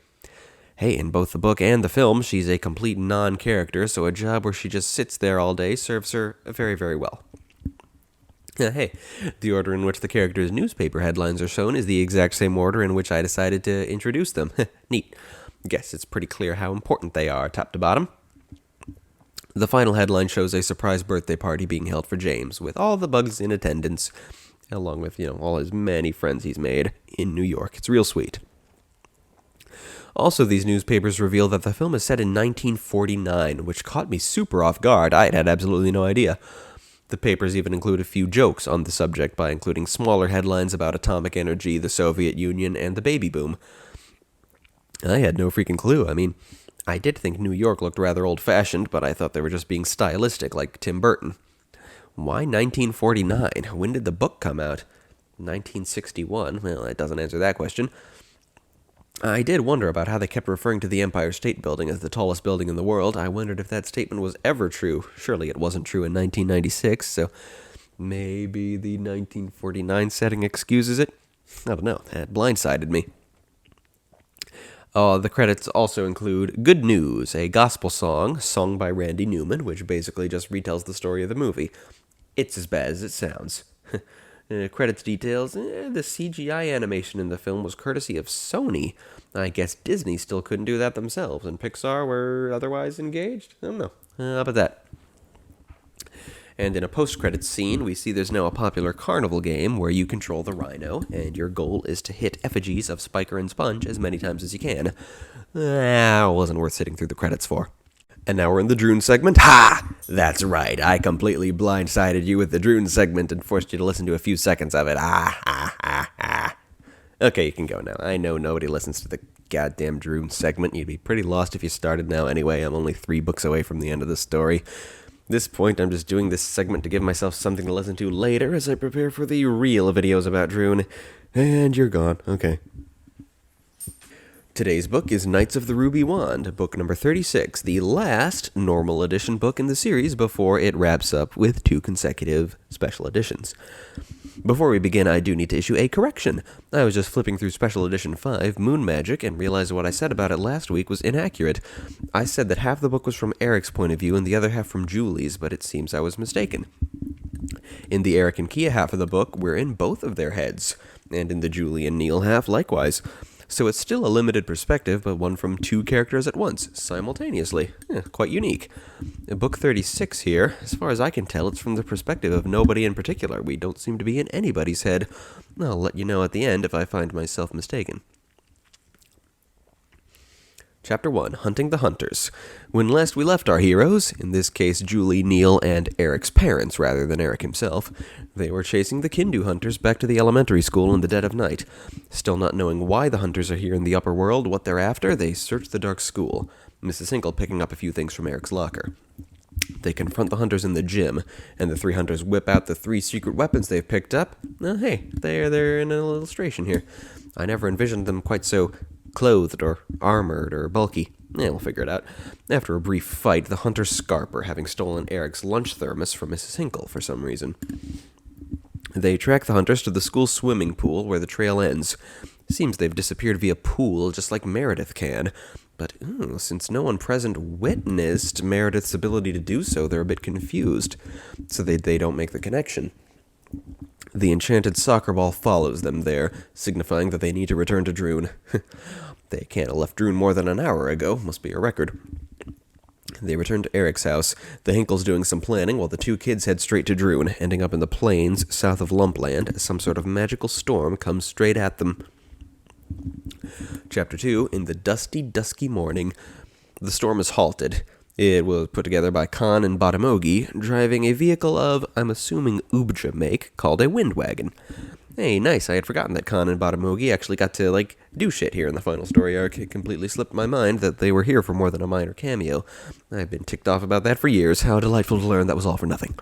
A: Hey, in both the book and the film, she's a complete non-character, so a job where she just sits there all day serves her very, very well. Hey, the order in which the characters' newspaper headlines are shown is the exact same order in which I decided to introduce them. Neat. Guess it's pretty clear how important they are, top to bottom. The final headline shows a surprise birthday party being held for James, with all the bugs in attendance, along with, all his many friends he's made in New York. It's real sweet. Also, these newspapers reveal that the film is set in 1949, which caught me super off guard. I had absolutely no idea. The papers even include a few jokes on the subject by including smaller headlines about atomic energy, the Soviet Union, and the baby boom. I had no freaking clue. I did think New York looked rather old-fashioned, but I thought they were just being stylistic like Tim Burton. Why 1949? When did the book come out? 1961? Well, that doesn't answer that question. I did wonder about how they kept referring to the Empire State Building as the tallest building in the world. I wondered if that statement was ever true. Surely it wasn't true in 1996, so maybe the 1949 setting excuses it? I don't know. That blindsided me. The credits also include Good News, a gospel song sung by Randy Newman, which basically just retells the story of the movie. It's as bad as it sounds. Credits details, the CGI animation in the film was courtesy of Sony. I guess Disney still couldn't do that themselves, and Pixar were otherwise engaged? I don't know. How about that? And in a post-credits scene, we see there's now a popular carnival game where you control the rhino, and your goal is to hit effigies of Spiker and Sponge as many times as you can. Wasn't worth sitting through the credits for. And now we're in the Droon segment. Ha! That's right, I completely blindsided you with the Droon segment and forced you to listen to a few seconds of it. Okay, you can go now. I know nobody listens to the goddamn Droon segment. You'd be pretty lost if you started now anyway. I'm only 3 books away from the end of the story. At this point, I'm just doing this segment to give myself something to listen to later as I prepare for the real videos about Droon. And you're gone. Okay. Today's book is Knights of the Ruby Wand, book number 36, the last normal edition book in the series before it wraps up with 2 consecutive special editions. Before we begin, I do need to issue a correction. I was just flipping through Special Edition 5, Moon Magic, and realized what I said about it last week was inaccurate. I said that half the book was from Eric's point of view and the other half from Julie's, but it seems I was mistaken. In the Eric and Kia half of the book, we're in both of their heads, and in the Julie and Neil half, likewise. So it's still a limited perspective, but one from 2 characters at once, simultaneously. Quite unique. Book 36 here, as far as I can tell, it's from the perspective of nobody in particular. We don't seem to be in anybody's head. I'll let you know at the end if I find myself mistaken. Chapter 1, Hunting the Hunters. When last we left our heroes, in this case Julie, Neil, and Eric's parents rather than Eric himself, they were chasing the Kindu hunters back to the elementary school in the dead of night. Still not knowing why the hunters are here in the upper world, what they're after, they search the dark school, Mrs. Hinkle picking up a few things from Eric's locker. They confront the hunters in the gym, and the 3 hunters whip out the 3 secret weapons they've picked up. Hey, they're in an illustration here. I never envisioned them quite so clothed or armored or bulky. We'll figure it out. After a brief fight, the hunters scarper, having stolen Eric's lunch thermos from Mrs. Hinkle for some reason. They track the hunters to the school swimming pool where the trail ends. Seems they've disappeared via pool, just like Meredith can. But since no one present witnessed Meredith's ability to do so, they're a bit confused. So they don't make the connection. The enchanted soccer ball follows them there, signifying that they need to return to Droon. They can't have left Droon more than an hour ago. Must be a record. They return to Eric's house. The Hinkles doing some planning while the 2 kids head straight to Droon, ending up in the plains south of Lumpland as some sort of magical storm comes straight at them. Chapter 2, In the Dusky Morning. The storm is halted. It was put together by Khan and Batamogi, driving a vehicle of, I'm assuming, Ubja make, called a wind wagon. Hey, nice, I had forgotten that Khan and Batamogi actually got to, do shit here in the final story arc. It completely slipped my mind that they were here for more than a minor cameo. I've been ticked off about that for years. How delightful to learn that was all for nothing.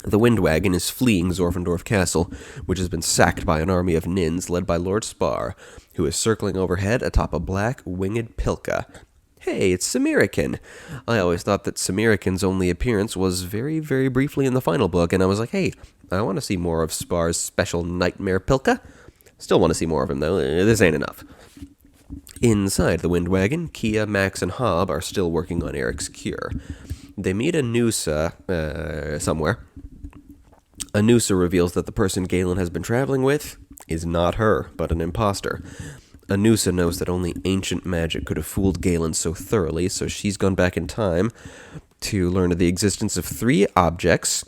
A: The wind wagon is fleeing Zorfendorf Castle, which has been sacked by an army of Nins led by Lord Spar, who is circling overhead atop a black, winged pilka. Hey, it's Samirican. I always thought that Samirican's only appearance was very, very briefly in the final book, and I was like, hey, I want to see more of Spar's special nightmare pilka. Still want to see more of him, though. This ain't enough. Inside the wind wagon, Kia, Max, and Hob are still working on Eric's cure. They meet Anusa somewhere. Anusa reveals that the person Galen has been traveling with is not her, but an imposter. Anusa knows that only ancient magic could have fooled Galen so thoroughly, so she's gone back in time to learn of the existence of 3 objects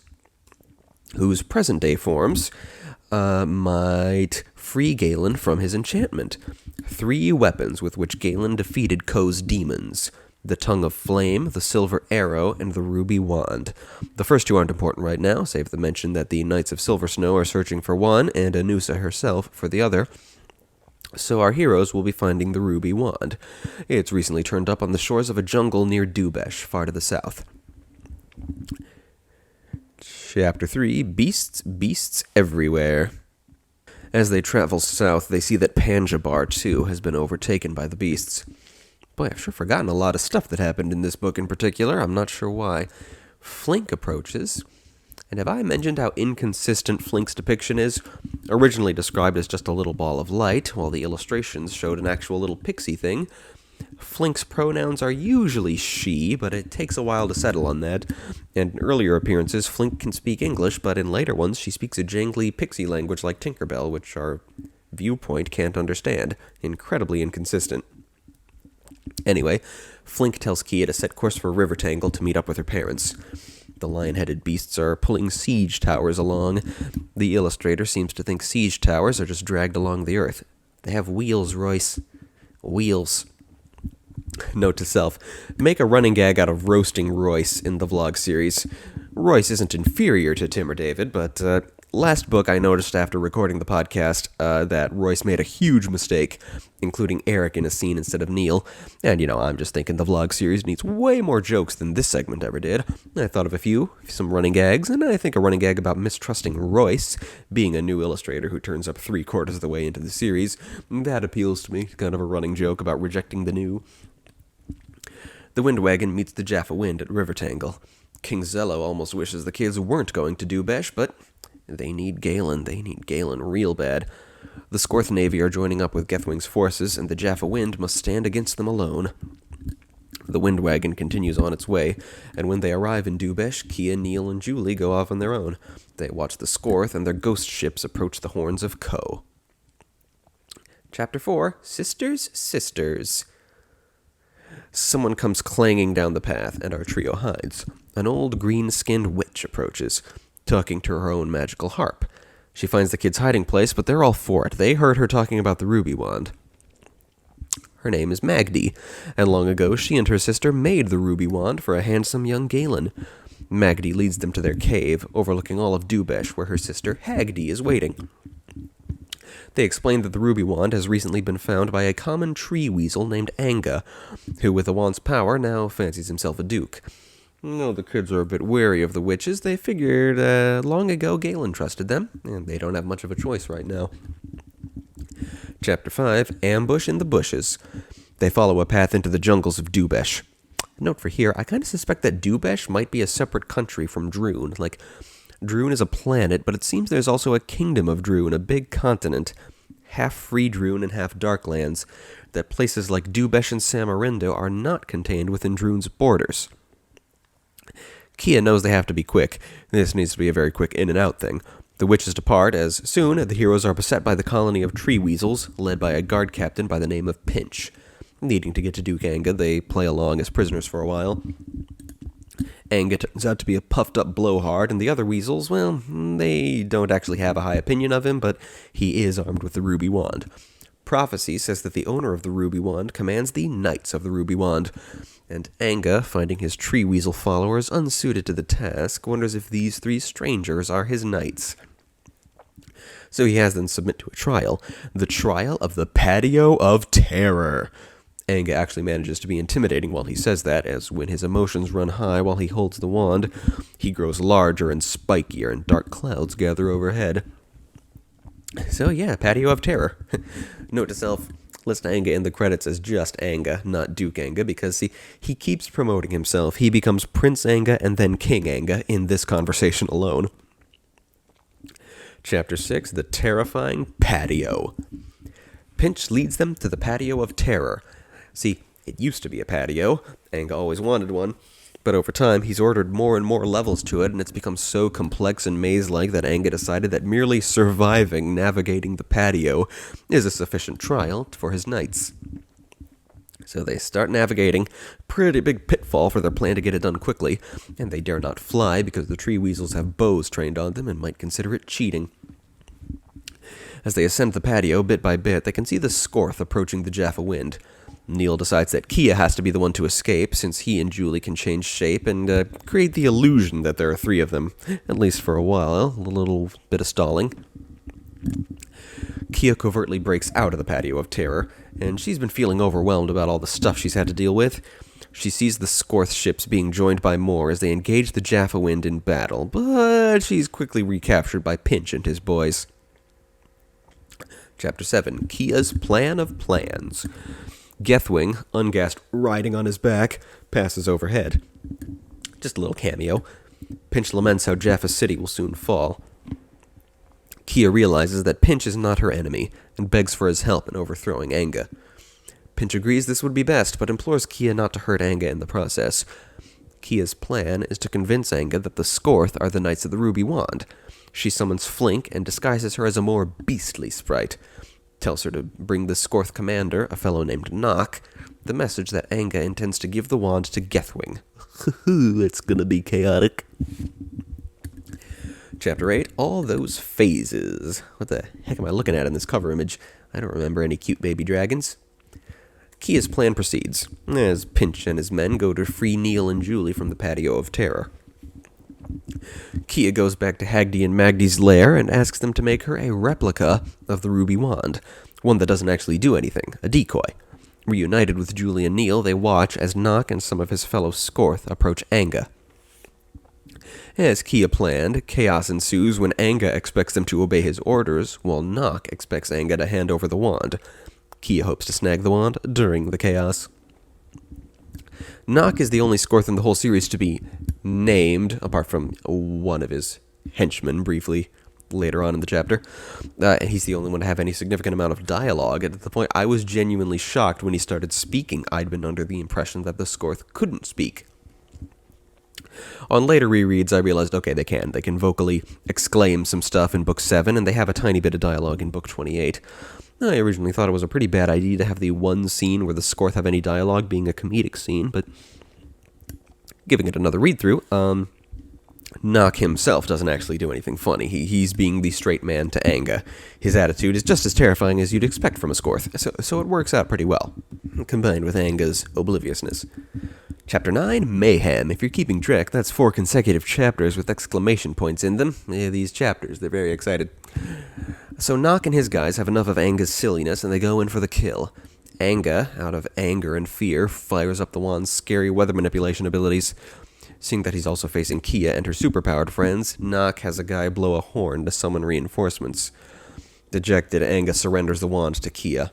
A: whose present-day forms might free Galen from his enchantment. 3 weapons with which Galen defeated Ko's demons: the Tongue of Flame, the Silver Arrow, and the Ruby Wand. The first 2 aren't important right now, save the mention that the Knights of Silver Snow are searching for one, and Anusa herself for the other. So our heroes will be finding the Ruby Wand. It's recently turned up on the shores of a jungle near Dubesh, far to the south. Chapter 3, Beasts Everywhere. As they travel south, they see that Panjabar, too, has been overtaken by the beasts. Boy, I've sure forgotten a lot of stuff that happened in this book in particular. I'm not sure why. Flink approaches. And have I mentioned how inconsistent Flink's depiction is? Originally described as just a little ball of light, while the illustrations showed an actual little pixie thing. Flink's pronouns are usually she, but it takes a while to settle on that. And in earlier appearances, Flink can speak English, but in later ones, she speaks a jangly pixie language like Tinkerbell, which our viewpoint can't understand. Incredibly inconsistent. Anyway, Flink tells Kia to set course for Rivertangle to meet up with her parents. The lion-headed beasts are pulling siege towers along. The illustrator seems to think siege towers are just dragged along the earth. They have wheels, Royce. Wheels. Note to self, make a running gag out of roasting Royce in the vlog series. Royce isn't inferior to Tim or David, but last book I noticed after recording the podcast that Royce made a huge mistake, including Eric in a scene instead of Neil. And, I'm just thinking the vlog series needs way more jokes than this segment ever did. I thought of some running gags, and I think a running gag about mistrusting Royce, being a new illustrator who turns up 3/4 of the way into the series, that appeals to me. Kind of a running joke about rejecting the new. The Windwagon meets the Jaffa Wind at Rivertangle. King Zello almost wishes the kids weren't going to Dubesh, but they need Galen. They need Galen real bad. The Skorth Navy are joining up with Gethwing's forces, and the Jaffa Wind must stand against them alone. The Windwagon continues on its way, and when they arrive in Dubesh, Kia, Neil, and Julie go off on their own. They watch the Skorth and their ghost ships approach the horns of Ko. Chapter 4, Sisters, Sisters. Someone comes clanging down the path, and our trio hides. An old green-skinned witch approaches, talking to her own magical harp. She finds the kids' hiding place, but they're all for it. They heard her talking about the ruby wand. Her name is Magdi, and long ago she and her sister made the ruby wand for a handsome young Galen. Magdi leads them to their cave, overlooking all of Dubesh, where her sister Hagdi is waiting. They explain that the ruby wand has recently been found by a common tree weasel named Anga, who with the wand's power now fancies himself a duke. Though the kids are a bit wary of the witches, they figured long ago Galen trusted them, and they don't have much of a choice right now. Chapter 5, Ambush in the Bushes. They follow a path into the jungles of Dubesh. Note for here, I kind of suspect that Dubesh might be a separate country from Droon. Like, Droon is a planet, but it seems there's also a kingdom of Droon, a big continent, half free Droon and half Darklands, that places like Dubesh and Samarindo are not contained within Droon's borders. Kia knows they have to be quick. This needs to be a very quick in-and-out thing. The witches depart as soon the heroes are beset by the colony of tree weasels, led by a guard captain by the name of Pinch. Needing to get to Duke Anga, they play along as prisoners for a while. Anga turns out to be a puffed-up blowhard, and the other weasels, well, they don't actually have a high opinion of him, but he is armed with the ruby wand. Prophecy says that the owner of the ruby wand commands the Knights of the Ruby Wand, and Anga, finding his tree weasel followers unsuited to the task, wonders if these 3 strangers are his knights. So he has them submit to a trial, the trial of the Patio of Terror. Anga actually manages to be intimidating while he says that, as when his emotions run high while he holds the wand, he grows larger and spikier, and dark clouds gather overhead. So yeah, Patio of Terror. Note to self, list Anga in the credits as just Anga, not Duke Anga, because see, he keeps promoting himself. He becomes Prince Anga and then King Anga in this conversation alone. Chapter 6, The Terrifying Patio. Pinch leads them to the Patio of Terror. See, it used to be a patio. Anga always wanted one. But over time, he's ordered more and more levels to it, and it's become so complex and maze-like that Anga decided that merely surviving navigating the patio is a sufficient trial for his knights. So they start navigating. Pretty big pitfall for their plan to get it done quickly, and they dare not fly because the tree weasels have bows trained on them and might consider it cheating. As they ascend the patio, bit by bit, they can see the Skorth approaching the Jaffa Wind. Neil decides that Kia has to be the one to escape, since he and Julie can change shape and create the illusion that there are 3 of them, at least for a while, a little bit of stalling. Kia covertly breaks out of the Patio of Terror, and she's been feeling overwhelmed about all the stuff she's had to deal with. She sees the Skorth ships being joined by more as they engage the Jaffa Wind in battle, but she's quickly recaptured by Pinch and his boys. Chapter 7, Kia's Plan of Plans. Gethwing, ungassed, riding on his back, passes overhead. Just a little cameo. Pinch laments how Jaffa City will soon fall. Kia realizes that Pinch is not her enemy, and begs for his help in overthrowing Anga. Pinch agrees this would be best, but implores Kia not to hurt Anga in the process. Kia's plan is to convince Anga that the Skorth are the Knights of the Ruby Wand. She summons Flink and disguises her as a more beastly sprite. Tells her to bring the Skorth commander, a fellow named Nock, the message that Anga intends to give the wand to Gethwing. It's gonna be chaotic. Chapter 8, All Those Phases. What the heck am I looking at in this cover image? I don't remember any cute baby dragons. Kia's plan proceeds, as Pinch and his men go to free Neil and Julie from the Patio of Terror. Kia goes back to Hagdi and Magdi's lair and asks them to make her a replica of the Ruby Wand, one that doesn't actually do anything, a decoy. Reunited with Julie and Neil, they watch as Nock and some of his fellow Skorth approach Anga. As Kia planned, chaos ensues when Anga expects them to obey his orders, while Nock expects Anga to hand over the wand. Kia hopes to snag the wand during the chaos. Nock is the only Skorth in the whole series to be named, apart from one of his henchmen briefly later on in the chapter. He's the only one to have any significant amount of dialogue. At the point I was genuinely shocked when he started speaking. I'd been under the impression that the Skorth couldn't speak. On later rereads, I realized, okay, they can. They can vocally exclaim some stuff in Book 7, and they have a tiny bit of dialogue in Book 28. I originally thought it was a pretty bad idea to have the one scene where the Skorth have any dialogue being a comedic scene, but giving it another read-through, Nock himself doesn't actually do anything funny. He's being the straight man to Anga. His attitude is just as terrifying as you'd expect from a Skorth, so it works out pretty well, combined with Anga's obliviousness. Chapter 9, Mayhem. If you're keeping track, that's 4 consecutive chapters with exclamation points in them. These chapters, they're very excited. So Nock and his guys have enough of Anga's silliness, and they go in for the kill. Anga, out of anger and fear, fires up the wand's scary weather manipulation abilities. Seeing that he's also facing Kia and her superpowered friends, Nock has a guy blow a horn to summon reinforcements. Dejected, Anga surrenders the wand to Kia.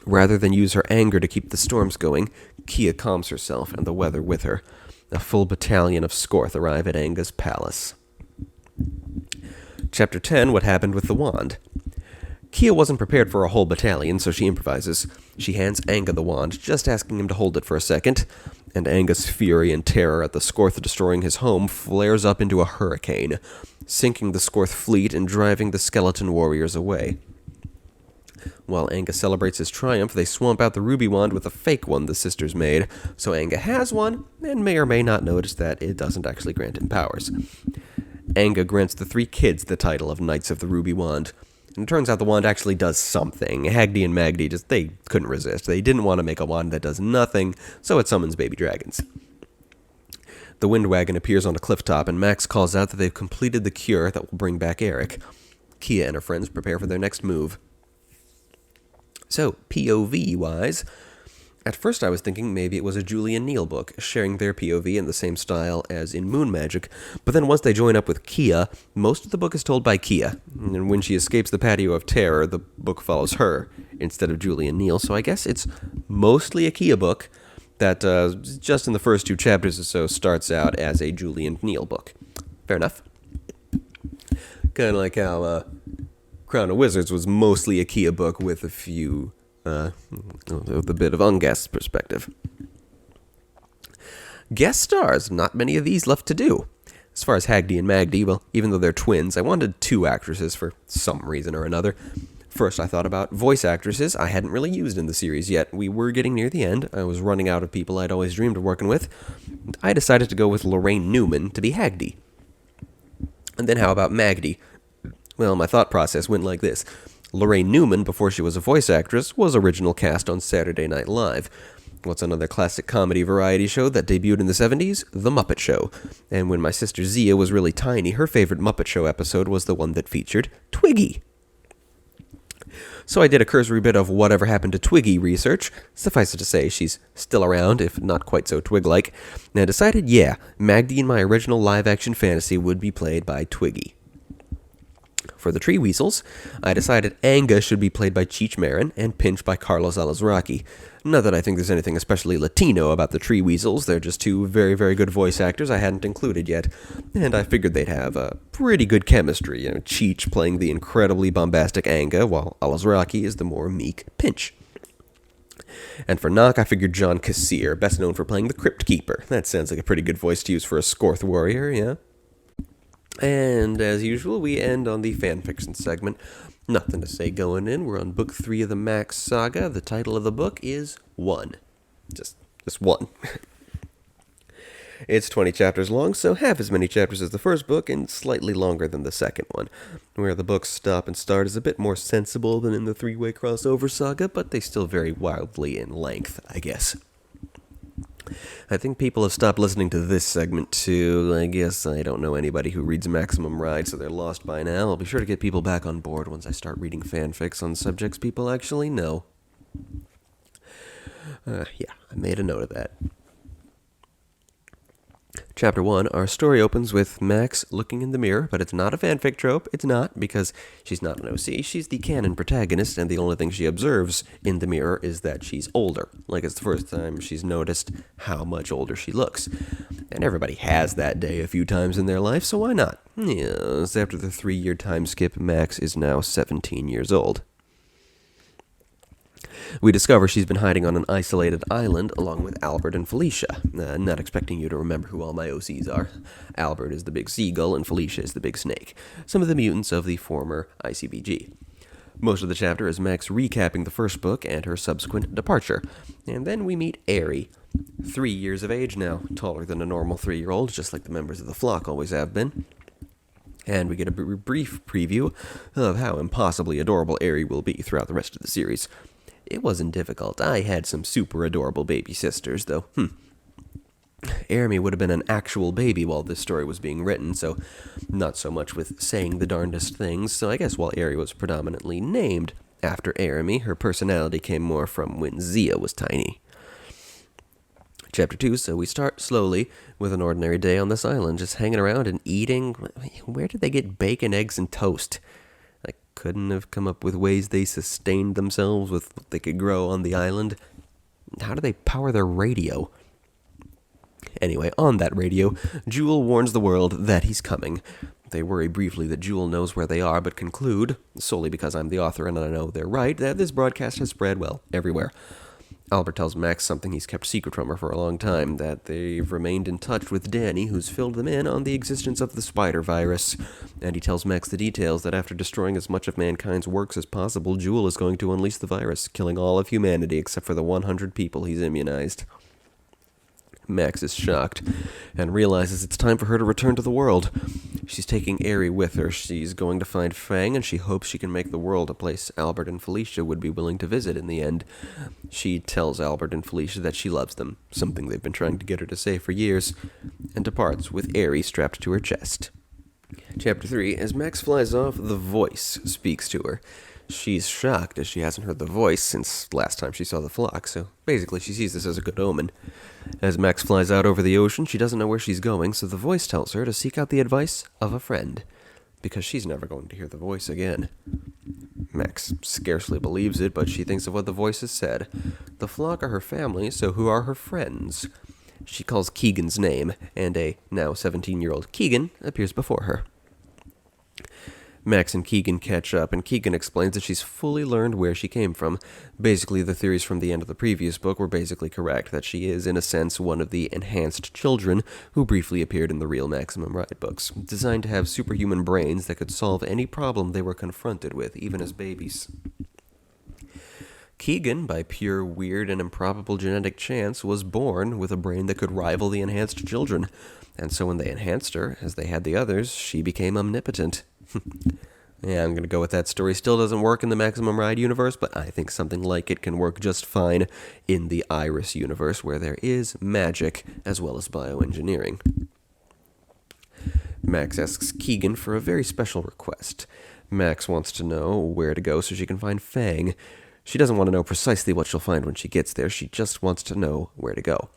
A: Rather than use her anger to keep the storms going, Kia calms herself and the weather with her. A full battalion of Skorth arrive at Anga's palace. Chapter 10, What Happened with the Wand. Kia wasn't prepared for a whole battalion, so she improvises. She hands Anga the wand, just asking him to hold it for a second, and Anga's fury and terror at the Skorth destroying his home flares up into a hurricane, sinking the Skorth fleet and driving the skeleton warriors away. While Anga celebrates his triumph, they swamp out the ruby wand with a fake one the sisters made, so Anga has one, and may or may not notice that it doesn't actually grant him powers. Anga grants the 3 kids the title of Knights of the Ruby Wand, and it turns out the wand actually does something. Hagdi and Magdi they couldn't resist. They didn't want to make a wand that does nothing, so it summons baby dragons. The wind wagon appears on a cliff top, and Max calls out that they've completed the cure that will bring back Eric. Kia and her friends prepare for their next move. So, POV-wise, at first I was thinking maybe it was a Julie and Neil book, sharing their POV in the same style as in Moon Magic, but then once they join up with Kia, most of the book is told by Kia, and when she escapes the Patio of Terror, the book follows her, instead of Julie and Neil, so I guess it's mostly a Kia book that just in the first 2 chapters or so starts out as a Julie and Neil book. Fair enough. Kind of like how Crown of Wizards was mostly a Kia book with a few, with a bit of unguessed perspective. Guest stars, not many of these left to do. As far as Hagdi and Magdi, well, even though they're twins, I wanted 2 actresses for some reason or another. First, I thought about voice actresses I hadn't really used in the series yet. We were getting near the end. I was running out of people I'd always dreamed of working with. I decided to go with Lorraine Newman to be Hagdi. And then how about Magdi? Well, my thought process went like this. Lorraine Newman, before she was a voice actress, was original cast on Saturday Night Live. What's another classic comedy variety show that debuted in the 70s? The Muppet Show. And when my sister Zia was really tiny, her favorite Muppet Show episode was the one that featured Twiggy. So I did a cursory bit of whatever happened to Twiggy research. Suffice it to say, she's still around, if not quite so Twig-like. And I decided, yeah, Magdi in my original live-action fantasy would be played by Twiggy. For the Tree Weasels, I decided Anga should be played by Cheech Marin and Pinch by Carlos Alazraqui. Not that I think there's anything especially Latino about the Tree Weasels, they're just two very, very good voice actors I hadn't included yet, and I figured they'd have a pretty good chemistry, Cheech playing the incredibly bombastic Anga, while Alazraqui is the more meek Pinch. And for Nock, I figured John Kassir, best known for playing the Crypt Keeper. That sounds like a pretty good voice to use for a Scorth warrior, yeah? And as usual, we end on the fanfiction segment. Nothing to say going in. We're on book 3 of the Max saga. The title of the book is One. Just one. It's 20 chapters long, so half as many chapters as the first book and slightly longer than the second one. Where the books stop and start is a bit more sensible than in the three-way crossover saga, but they still vary wildly in length, I guess. I think people have stopped listening to this segment too. I guess I don't know anybody who reads Maximum Ride, so they're lost by now. I'll be sure to get people back on board once I start reading fanfics on subjects people actually know. Yeah, I made a note of that. Chapter 1, our story opens with Max looking in the mirror, but it's not a fanfic trope. It's not, because she's not an OC. She's the canon protagonist, and the only thing she observes in the mirror is that she's older. Like, it's the first time she's noticed how much older she looks. And everybody has that day a few times in their life, so why not? Yes, after the 3-year time skip, Max is now 17 years old. We discover she's been hiding on an isolated island along with Albert and Felicia. Not expecting you to remember who all my OCs are. Albert is the big seagull and Felicia is the big snake. Some of the mutants of the former ICBG. Most of the chapter is Max recapping the first book and her subsequent departure. And then we meet Aerie. 3 years of age now, taller than a normal 3-year-old, just like the members of the flock always have been. And we get a brief preview of how impossibly adorable Aerie will be throughout the rest of the series. It wasn't difficult. I had some super adorable baby sisters, though. Aerie would have been an actual baby while this story was being written, so not so much with saying the darndest things. So I guess while Aerie was predominantly named after Aerie, her personality came more from when Zia was tiny. Chapter 2, so we start slowly with an ordinary day on this island, just hanging around and eating. Where did they get bacon, eggs, and toast? I couldn't have come up with ways they sustained themselves with what they could grow on the island. How do they power their radio? Anyway, on that radio, Jewel warns the world that he's coming. They worry briefly that Jewel knows where they are, but conclude, solely because I'm the author and I know they're right, that this broadcast has spread, well, everywhere. Albert tells Max something he's kept secret from her for a long time, that they've remained in touch with Danny, who's filled them in on the existence of the spider virus. And he tells Max the details that after destroying as much of mankind's works as possible, Jewel is going to unleash the virus, killing all of humanity except for the 100 people he's immunized. Max is shocked and realizes it's time for her to return to the world. She's taking Aerie with her. She's going to find Fang, and she hopes she can make the world a place Albert and Felicia would be willing to visit in the end. She tells Albert and Felicia that she loves them, something they've been trying to get her to say for years, and departs with Aerie strapped to her chest. Chapter 3, as Max flies off, the voice speaks to her. She's shocked as she hasn't heard the voice since last time she saw the flock, so basically she sees this as a good omen. As Max flies out over the ocean, she doesn't know where she's going, so the voice tells her to seek out the advice of a friend, because she's never going to hear the voice again. Max scarcely believes it, but she thinks of what the voice has said. The flock are her family, so who are her friends? She calls Keegan's name, and a now 17-year-old Keegan appears before her. Max and Keegan catch up, and Keegan explains that she's fully learned where she came from. Basically, the theories from the end of the previous book were basically correct, that she is, in a sense, one of the enhanced children who briefly appeared in the real Maximum Ride books, designed to have superhuman brains that could solve any problem they were confronted with, even as babies. Keegan, by pure weird and improbable genetic chance, was born with a brain that could rival the enhanced children, and so when they enhanced her, as they had the others, she became omnipotent. Yeah, I'm going to go with that story. Still doesn't work in the Maximum Ride universe, but I think something like it can work just fine in the Iris universe, where there is magic as well as bioengineering. Max asks Keegan for a very special request. Max wants to know where to go so she can find Fang. She doesn't want to know precisely what she'll find when she gets there, she just wants to know where to go.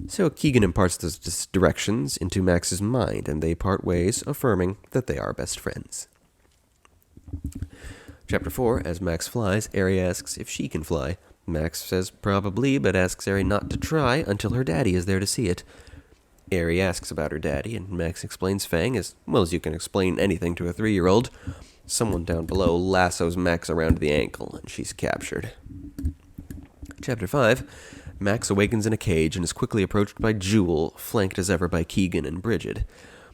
A: So Keegan imparts those directions into Max's mind, and they part ways, affirming that they are best friends. Chapter 4, as Max flies, Eri asks if she can fly. Max says probably, but asks Eri not to try until her daddy is there to see it. Eri asks about her daddy, and Max explains Fang as well as you can explain anything to a 3-year-old. Someone down below lassos Max around the ankle, and she's captured. Chapter 5, Max awakens in a cage and is quickly approached by Jewel, flanked as ever by Keegan and Bridget.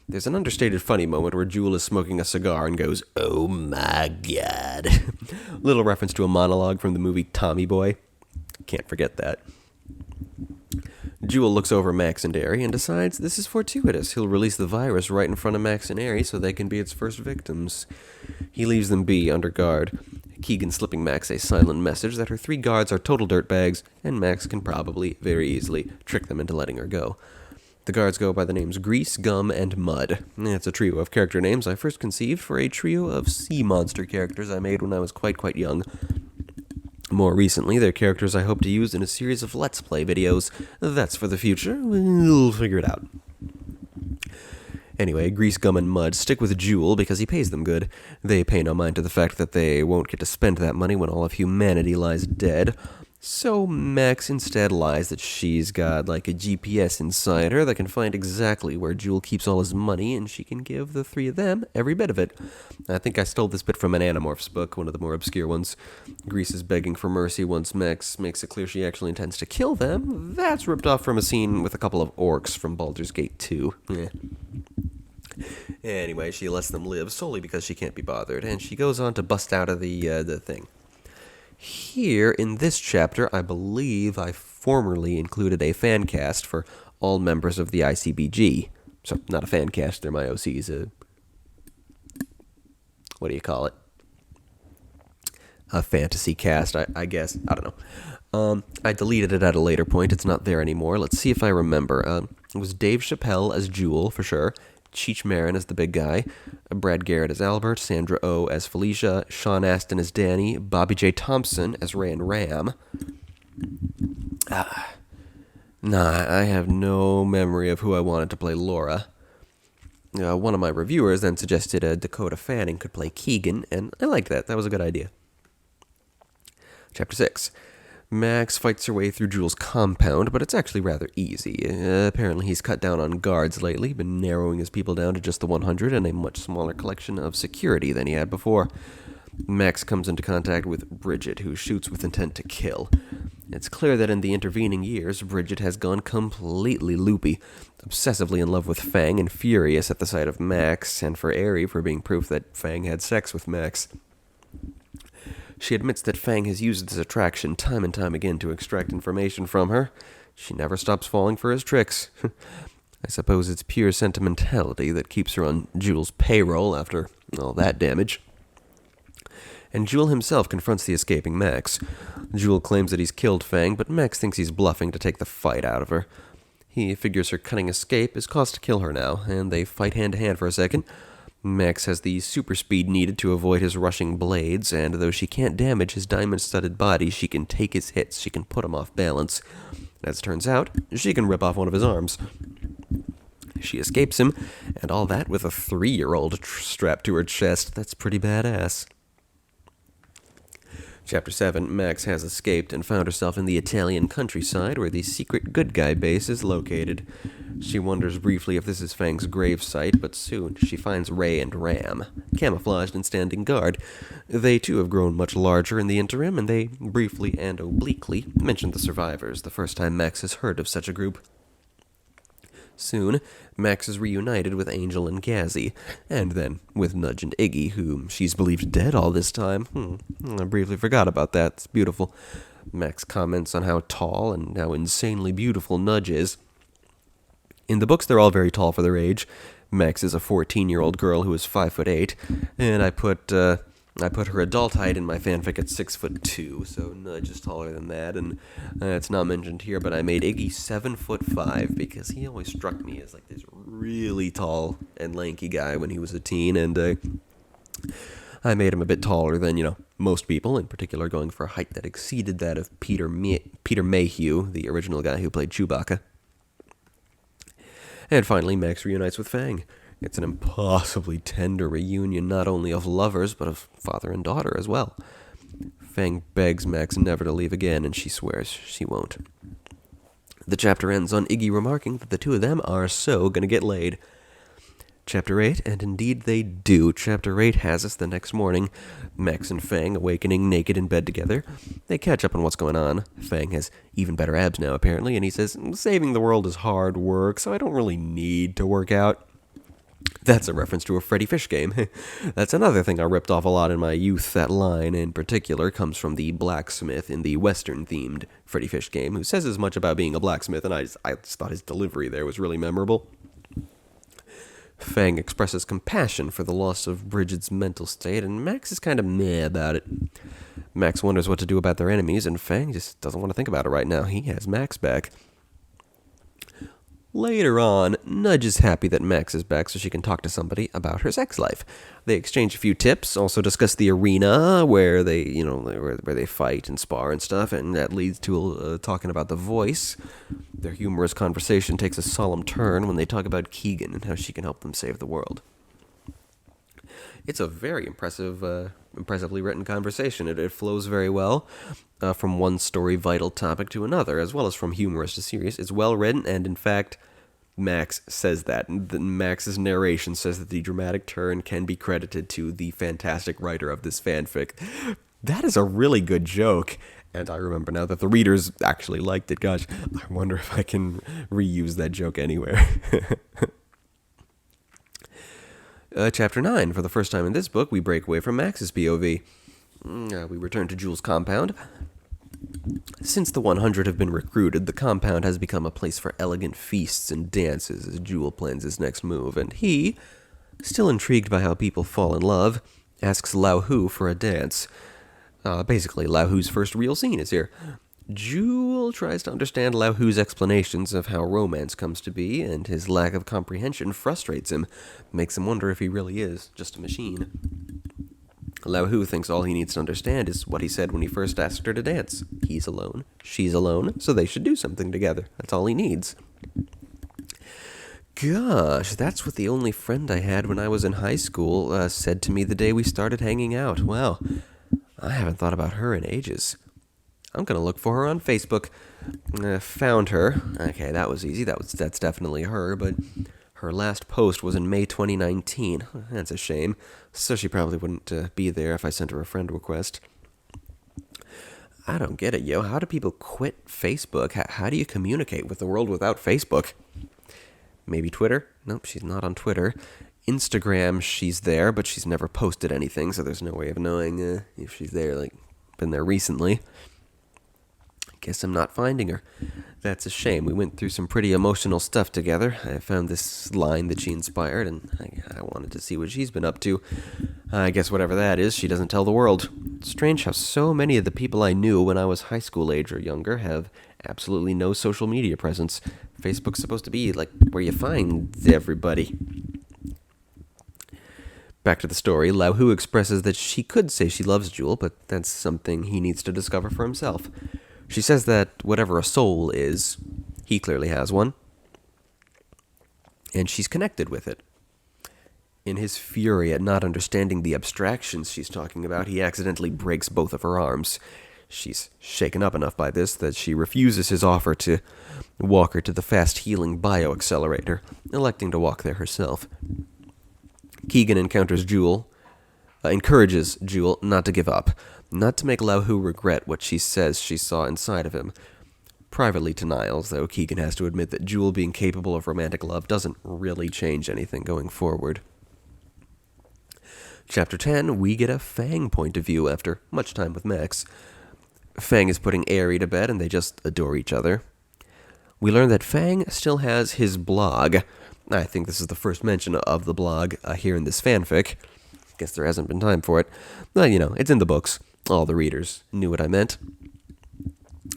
A: There's an understated funny moment where Jewel is smoking a cigar and goes, "Oh my god." Little reference to a monologue from the movie Tommy Boy. Can't forget that. Jewel looks over Max and Eri and decides this is fortuitous. He'll release the virus right in front of Max and Eri so they can be its first victims. He leaves them be under guard, Keegan slipping Max a silent message that her 3 guards are total dirtbags, and Max can probably, very easily, trick them into letting her go. The guards go by the names Grease, Gum, and Mud. It's a trio of character names I first conceived for a trio of sea monster characters I made when I was quite young. More recently, they're characters I hope to use in a series of Let's Play videos. That's for the future. We'll figure it out. Anyway, Grease, Gum, and Mud stick with Jewel because he pays them good. They pay no mind to the fact that they won't get to spend that money when all of humanity lies dead. So Max instead lies that she's got like a GPS inside her that can find exactly where Jewel keeps all his money, and she can give the 3 of them every bit of it. I think I stole this bit from an Animorphs book, one of the more obscure ones. Grease is begging for mercy once Max makes it clear she actually intends to kill them. That's ripped off from a scene with a couple of orcs from Baldur's Gate 2. Anyway, she lets them live solely because she can't be bothered, and she goes on to bust out of the thing. Here, in this chapter, I believe I formerly included a fan cast for all members of the ICBG. So, not a fan cast, they're my OCs. What do you call it? A fantasy cast, I guess. I don't know. I deleted it at a later point. It's not there anymore. Let's see if I remember. It was Dave Chappelle as Jewel, for sure. Cheech Marin as the big guy, Brad Garrett as Albert, Sandra Oh as Felicia, Sean Astin as Danny, Bobby J. Thompson as Ray and Ram. I have no memory of who I wanted to play Laura. One of my reviewers then suggested Dakota Fanning could play Keegan, and I liked that. That was a good idea. Chapter 6. Max fights her way through Jewel's compound, but it's actually rather easy. Apparently he's cut down on guards lately, been narrowing his people down to just the 100 and a much smaller collection of security than he had before. Max comes into contact with Bridget, who shoots with intent to kill. It's clear that in the intervening years, Bridget has gone completely loopy, obsessively in love with Fang and furious at the sight of Max, and for Eri for being proof that Fang had sex with Max. She admits that Fang has used this attraction time and time again to extract information from her. She never stops falling for his tricks. I suppose it's pure sentimentality that keeps her on Jewel's payroll after all that damage. And Jewel himself confronts the escaping Max. Jewel claims that he's killed Fang, but Max thinks he's bluffing to take the fight out of her. He figures her cunning escape is cause to kill her now, and they fight hand-to-hand for a second. Max has the super speed needed to avoid his rushing blades, and though she can't damage his diamond-studded body, she can take his hits, she can put him off balance. As it turns out, she can rip off one of his arms. She escapes him, and all that with a 3-year-old strapped to her chest. That's pretty badass. Chapter 7, Max has escaped and found herself in the Italian countryside where the secret good guy base is located. She wonders briefly if this is Fang's grave site, but soon she finds Ray and Ram, camouflaged and standing guard. They too have grown much larger in the interim, and they briefly and obliquely mention the survivors, the first time Max has heard of such a group. Soon, Max is reunited with Angel and Gazzy, and then with Nudge and Iggy, whom she's believed dead all this time. I briefly forgot about that. It's beautiful. Max comments on how tall and how insanely beautiful Nudge is. In the books, they're all very tall for their age. Max is a 14-year-old girl who is 5'8", and I put her adult height in my fanfic at 6'2", so Nudge is taller than that, and it's not mentioned here, but I made Iggy 7'5", because he always struck me as like this really tall and lanky guy when he was a teen, and I made him a bit taller than, most people, in particular going for a height that exceeded that of Peter Mayhew, the original guy who played Chewbacca. And finally, Max reunites with Fang. It's an impossibly tender reunion, not only of lovers, but of father and daughter as well. Fang begs Max never to leave again, and she swears she won't. The chapter ends on Iggy remarking that the two of them are so gonna get laid. Chapter 8, and indeed they do. Chapter 8 has us the next morning, Max and Fang awakening naked in bed together. They catch up on what's going on. Fang has even better abs now, apparently, and he says, saving the world is hard work, so I don't really need to work out. That's a reference to a Freddy Fish game. That's another thing I ripped off a lot in my youth. That line, in particular, comes from the blacksmith in the Western-themed Freddy Fish game, who says as much about being a blacksmith, and I just thought his delivery there was really memorable. Fang expresses compassion for the loss of Bridget's mental state, and Max is kind of meh about it. Max wonders what to do about their enemies, and Fang just doesn't want to think about it right now. He has Max back. Later on, Nudge is happy that Max is back so she can talk to somebody about her sex life. They exchange a few tips, also discuss the arena where they, where they fight and spar and stuff, and that leads to talking about the voice. Their humorous conversation takes a solemn turn when they talk about Keegan and how she can help them save the world. It's a very impressively written conversation. It flows very well from one story vital topic to another, as well as from humorous to serious. It's well written, and in fact, Max says that. Max's narration says that the dramatic turn can be credited to the fantastic writer of this fanfic. That is a really good joke, and I remember now that the readers actually liked it. Gosh, I wonder if I can reuse that joke anywhere. Chapter 9. For the first time in this book, we break away from Max's POV. We return to Jules' compound. Since the 100 have been recruited, the compound has become a place for elegant feasts and dances as Jewel plans his next move, and he, still intrigued by how people fall in love, asks Lao Hu for a dance. Basically, Lao Hu's first real scene is here. Jewel tries to understand Lao Hu's explanations of how romance comes to be, and his lack of comprehension frustrates him, makes him wonder if he really is just a machine. Lao Hu thinks all he needs to understand is what he said when he first asked her to dance. He's alone, she's alone, so they should do something together. That's all he needs. Gosh, that's what the only friend I had when I was in high school said to me the day we started hanging out. Wow, I haven't thought about her in ages. I'm going to look for her on Facebook. Found her. Okay, that was easy. That's definitely her, but her last post was in May 2019. That's a shame. So she probably wouldn't be there if I sent her a friend request. I don't get it, yo. How do people quit Facebook? How do you communicate with the world without Facebook? Maybe Twitter? Nope, she's not on Twitter. Instagram, she's there, but she's never posted anything, so there's no way of knowing if she's there, been there recently. Guess I'm not finding her. That's a shame. We went through some pretty emotional stuff together. I found this line that she inspired, and I wanted to see what she's been up to. I guess whatever that is, she doesn't tell the world. It's strange how so many of the people I knew when I was high school age or younger have absolutely no social media presence. Facebook's supposed to be where you find everybody. Back to the story, Lao Hu expresses that she could say she loves Jewel, but that's something he needs to discover for himself. She says that whatever a soul is, he clearly has one, and she's connected with it. In his fury at not understanding the abstractions she's talking about, he accidentally breaks both of her arms. She's shaken up enough by this that she refuses his offer to walk her to the fast-healing bioaccelerator, electing to walk there herself. Keegan encounteres encourages Jewel not to give up, not to make Lao Hu regret what she says she saw inside of him. Privately to Niles, though, Keegan has to admit that Jewel being capable of romantic love doesn't really change anything going forward. Chapter 10, we get a Fang point of view after much time with Max. Fang is putting Aerie to bed, and they just adore each other. We learn that Fang still has his blog. I think this is the first mention of the blog here in this fanfic. Guess there hasn't been time for it. Well, it's in the books. All the readers knew what I meant.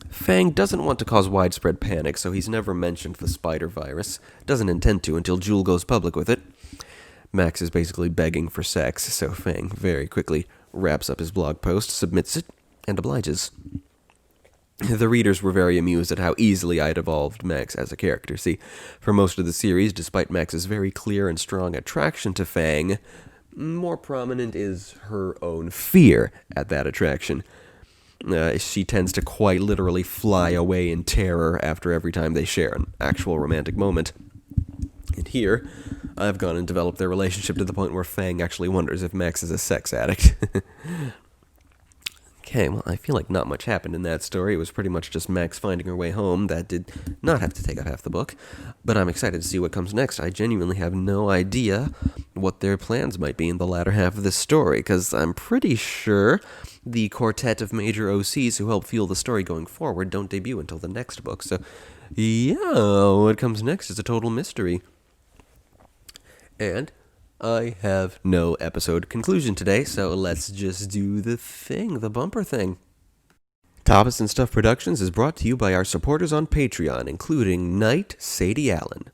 A: Fang doesn't want to cause widespread panic, so he's never mentioned the spider virus. Doesn't intend to until Jewel goes public with it. Max is basically begging for sex, so Fang very quickly wraps up his blog post, submits it, and obliges. The readers were very amused at how easily I'd evolved Max as a character. See, for most of the series, despite Max's very clear and strong attraction to Fang, more prominent is her own fear at that attraction. She tends to quite literally fly away in terror after every time they share an actual romantic moment. And here, I've gone and developed their relationship to the point where Fang actually wonders if Max is a sex addict. Okay, well, I feel like not much happened in that story. It was pretty much just Max finding her way home. That did not have to take up half the book. But I'm excited to see what comes next. I genuinely have no idea what their plans might be in the latter half of this story, because I'm pretty sure the quartet of major OCs who help fuel the story going forward don't debut until the next book. So, yeah, what comes next is a total mystery. And I have no episode conclusion today, so let's just do the bumper thing. Tapas and Stuff Productions is brought to you by our supporters on Patreon, including Knight Sadie Allen.